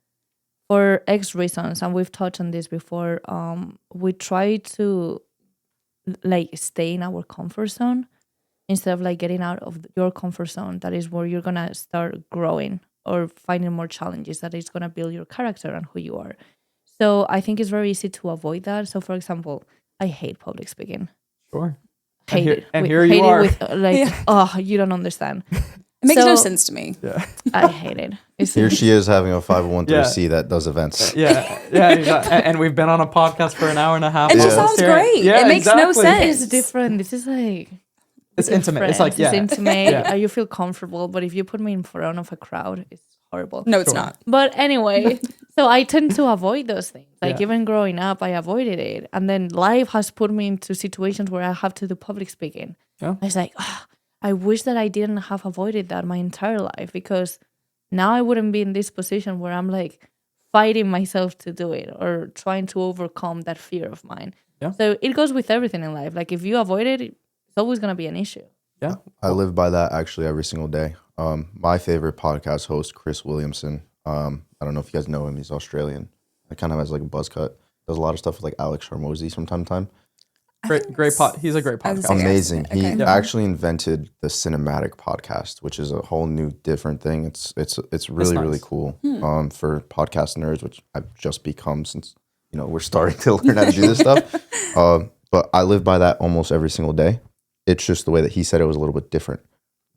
for X reasons, and we've touched on this before, we try to stay in our comfort zone instead of getting out of your comfort zone. That is where you're going to start growing or finding more challenges that is going to build your character and who you are. So I think it's very easy to avoid that. So for example, I hate public speaking.
Sure.
Hate it.
And here you are.
You don't understand.
It makes no sense to me.
Yeah.
I hate it.
Here she is having a 501(c)(3) that does events.
Yeah. And we've been on a podcast for an hour and a half.
It just sounds great.
Yeah,
it makes no sense.
It's different. This is
it's intimate.
Friends.
It's
it's intimate. You feel comfortable, but if you put me in front of a crowd, it's horrible.
No, it's not.
But anyway, so I tend to avoid those things. Even growing up, I avoided it. And then life has put me into situations where I have to do public speaking. Yeah. I was like, I wish that I didn't have avoided that my entire life, because now I wouldn't be in this position where I'm fighting myself to do it or trying to overcome that fear of mine. Yeah. So it goes with everything in life. If you avoid it, it's always going to be an issue.
Yeah.
I live by that actually every single day. My favorite podcast host, Chris Williamson. I don't know if you guys know him. He's Australian. He kind of has a buzz cut. Does a lot of stuff with Alex Hormozy from time to time.
He's a great
I was
podcast.
gonna say,
Amazing.
okay.
He
Yeah.
actually invented the cinematic podcast, which is a whole new different thing. It's really
nice.
really cool for podcast nerds, which I've just become since we're starting to learn how to do this stuff. But I live by that almost every single day. It's just the way that he said it was a little bit different.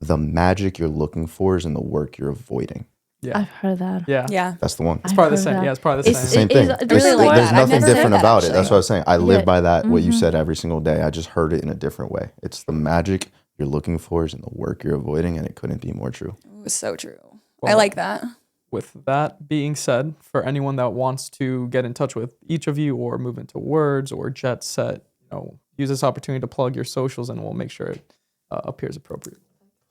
The magic you're looking for is in the work you're avoiding.
Yeah.
I've heard that.
Yeah.
Yeah.
That's the one.
It's probably the
I've heard
same.
that.
Yeah, it's probably the
It's-
same.
Same thing.
It's
really like
There's
that. I've
nothing
never heard
different
that,
about it.
actually.
That's what I was saying. I live
Yeah.
by that. What you said every single day. I just heard it in a different way. It's the magic you're looking for is in the work you're avoiding, and it couldn't be more true.
It was so true.
Well,
I like that.
With that being said, for anyone that wants to get in touch with each of you or move into words or jet set, use this opportunity to plug your socials and we'll make sure it appears appropriate.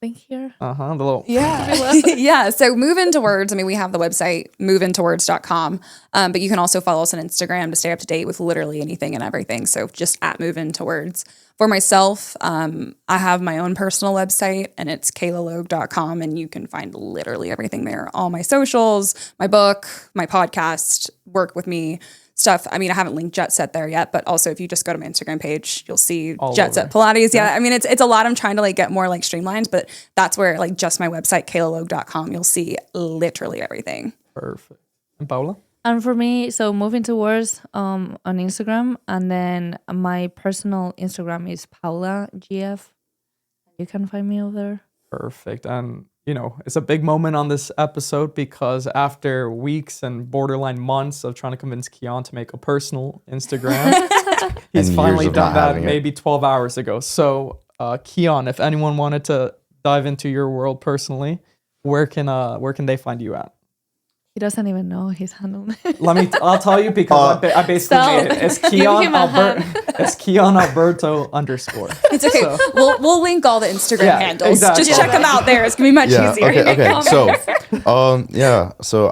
Think here.
The little
Yeah. Yeah. So Move Into Words. I mean, we have the website, moveintowords.com. But you can also follow us on Instagram to stay up to date with literally anything and everything. So just at Move Into Words. For myself, I have my own personal website and it's kaylalogue.com, and you can find literally everything there. All my socials, my book, my podcast, work with me stuff. I mean, I haven't linked Jet Set there yet, but also if you just go to my Instagram page, you'll see
All
Jet
over.
Set Pilates. Yeah. I mean, it's a lot. I'm trying to get more streamlined, but that's where just my website, kaylalogue.com, you'll see literally everything.
perfect. And Paula?
And for me, so moving towards on Instagram, and then my personal Instagram is Paula GF. You can find me over there.
Perfect. And, it's a big moment on this episode because after weeks and borderline months of trying to convince Keon to make a personal Instagram, he's
And
finally
years of
done
not
that
having it.
maybe 12 hours ago. So, Keon, if anyone wanted to dive into your world personally, where can they find you at?
He doesn't even know his handle.
I'll tell you because I basically
Stop.
made it. It's
Give
Keon
him a hand.
It's Keon Alberto _.
It's okay.
So-
we'll link all the Instagram
Yeah,
handles.
exactly.
Just check them out there. It's going to be much
Yeah.
easier.
Okay. So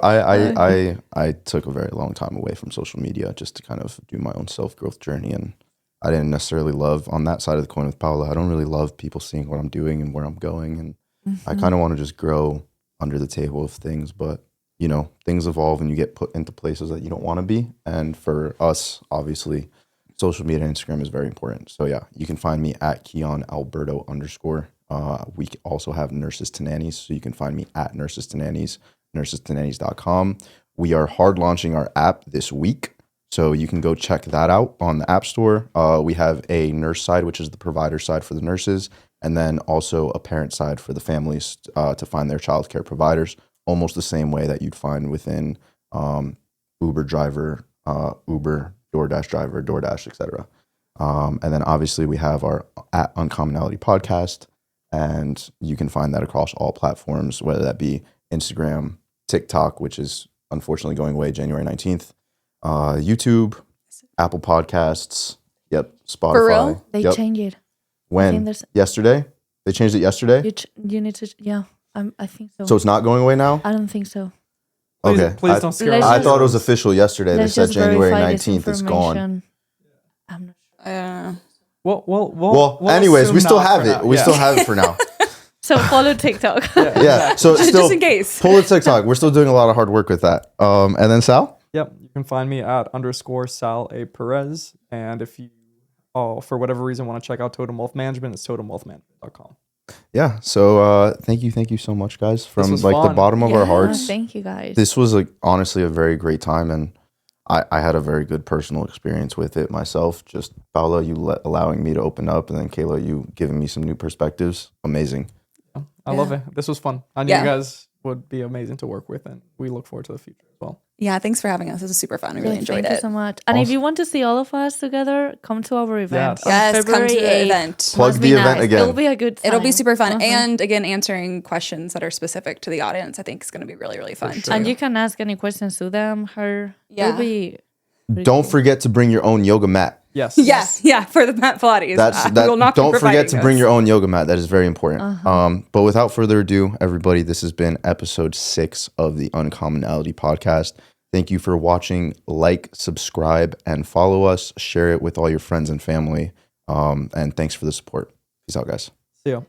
I took a very long time away from social media just to kind of do my own self-growth journey, and I didn't necessarily love on that side of the coin with Paula. I don't really love people seeing what I'm doing and where I'm going, and I kind of want to just grow under the table of things, but things evolve and you get put into places that you don't want to be. And for us, obviously, social media and Instagram is very important. So yeah, you can find me at Keon Alberto _. We also have Nurses to Nannies. So you can find me at Nurses to Nannies, nursestonannies.com. We are hard launching our app this week. So you can go check that out on the App Store. We have a nurse side, which is the provider side for the nurses, and then also a parent side for the families to find their childcare providers, almost the same way that you'd find within Uber driver, Uber, DoorDash driver, DoorDash, etc. And then obviously we have our at Uncommonality podcast, and you can find that across all platforms, whether that be Instagram, TikTok, which is unfortunately going away January 19th, YouTube, Apple Podcasts, Spotify.
For real?
They
Yep.
change it.
When?
there's-
Yesterday? They changed it yesterday?
You need to, yeah. I think so.
So it's not going away now?
I don't think so.
Okay.
Please don't scare
Let's
us.
I thought it was official yesterday. They
Let's
said
just
January
verify this
19th is gone.
information. I'm not sure.
We'll
Anyways,
assume
we still
not
have
for
it.
now.
We
Yeah.
still have it for now.
So follow TikTok.
Yeah. So
Just
still
in case.
pull the TikTok. We're still doing a lot of hard work with that. And then Sal?
Yep, you can find me at _Sal A Perez. And if you, for whatever reason, want to check out Totem Wealth Management, it's totemwealthmanagement.com.
Yeah. So thank you so much, guys, from
was
the
fun.
bottom of our hearts.
Thank you guys.
This was honestly a very great time, and I had a very good personal experience with it myself. Just Paula, you allowing me to open up, and then Kayla, you giving me some new perspectives. Amazing.
I love it. This was fun. I knew
Yeah.
you guys would be amazing to work with, and we look forward to the future as well.
Yeah, thanks for having us. This was super fun. I really enjoyed
Thank you
it.
so much. And if
Awesome.
you want to see all of us together, come to our event.
Yes.
on
Yes, come
February
to the
8th.
event.
Plug
Must
the
be
event
nice.
again.
It'll be a good time.
It'll be super fun.
Uh-huh.
And again, answering questions that are specific to the audience, I think is going to be really, really fun.
sure.
And you can ask any questions to them, her.
Yeah.
It'll be
Don't forget to bring your own yoga mat.
Yes.
Yes, yeah, for the Mat Pilates. We will not be
Don't forget
providing
to bring
those.
your own yoga mat. That is very important. But without further ado, everybody, this has been episode 6 of the Uncommonality podcast. Thank you for watching. Like, subscribe, and follow us. Share it with all your friends and family. And thanks for the support. Peace out, guys.
See you.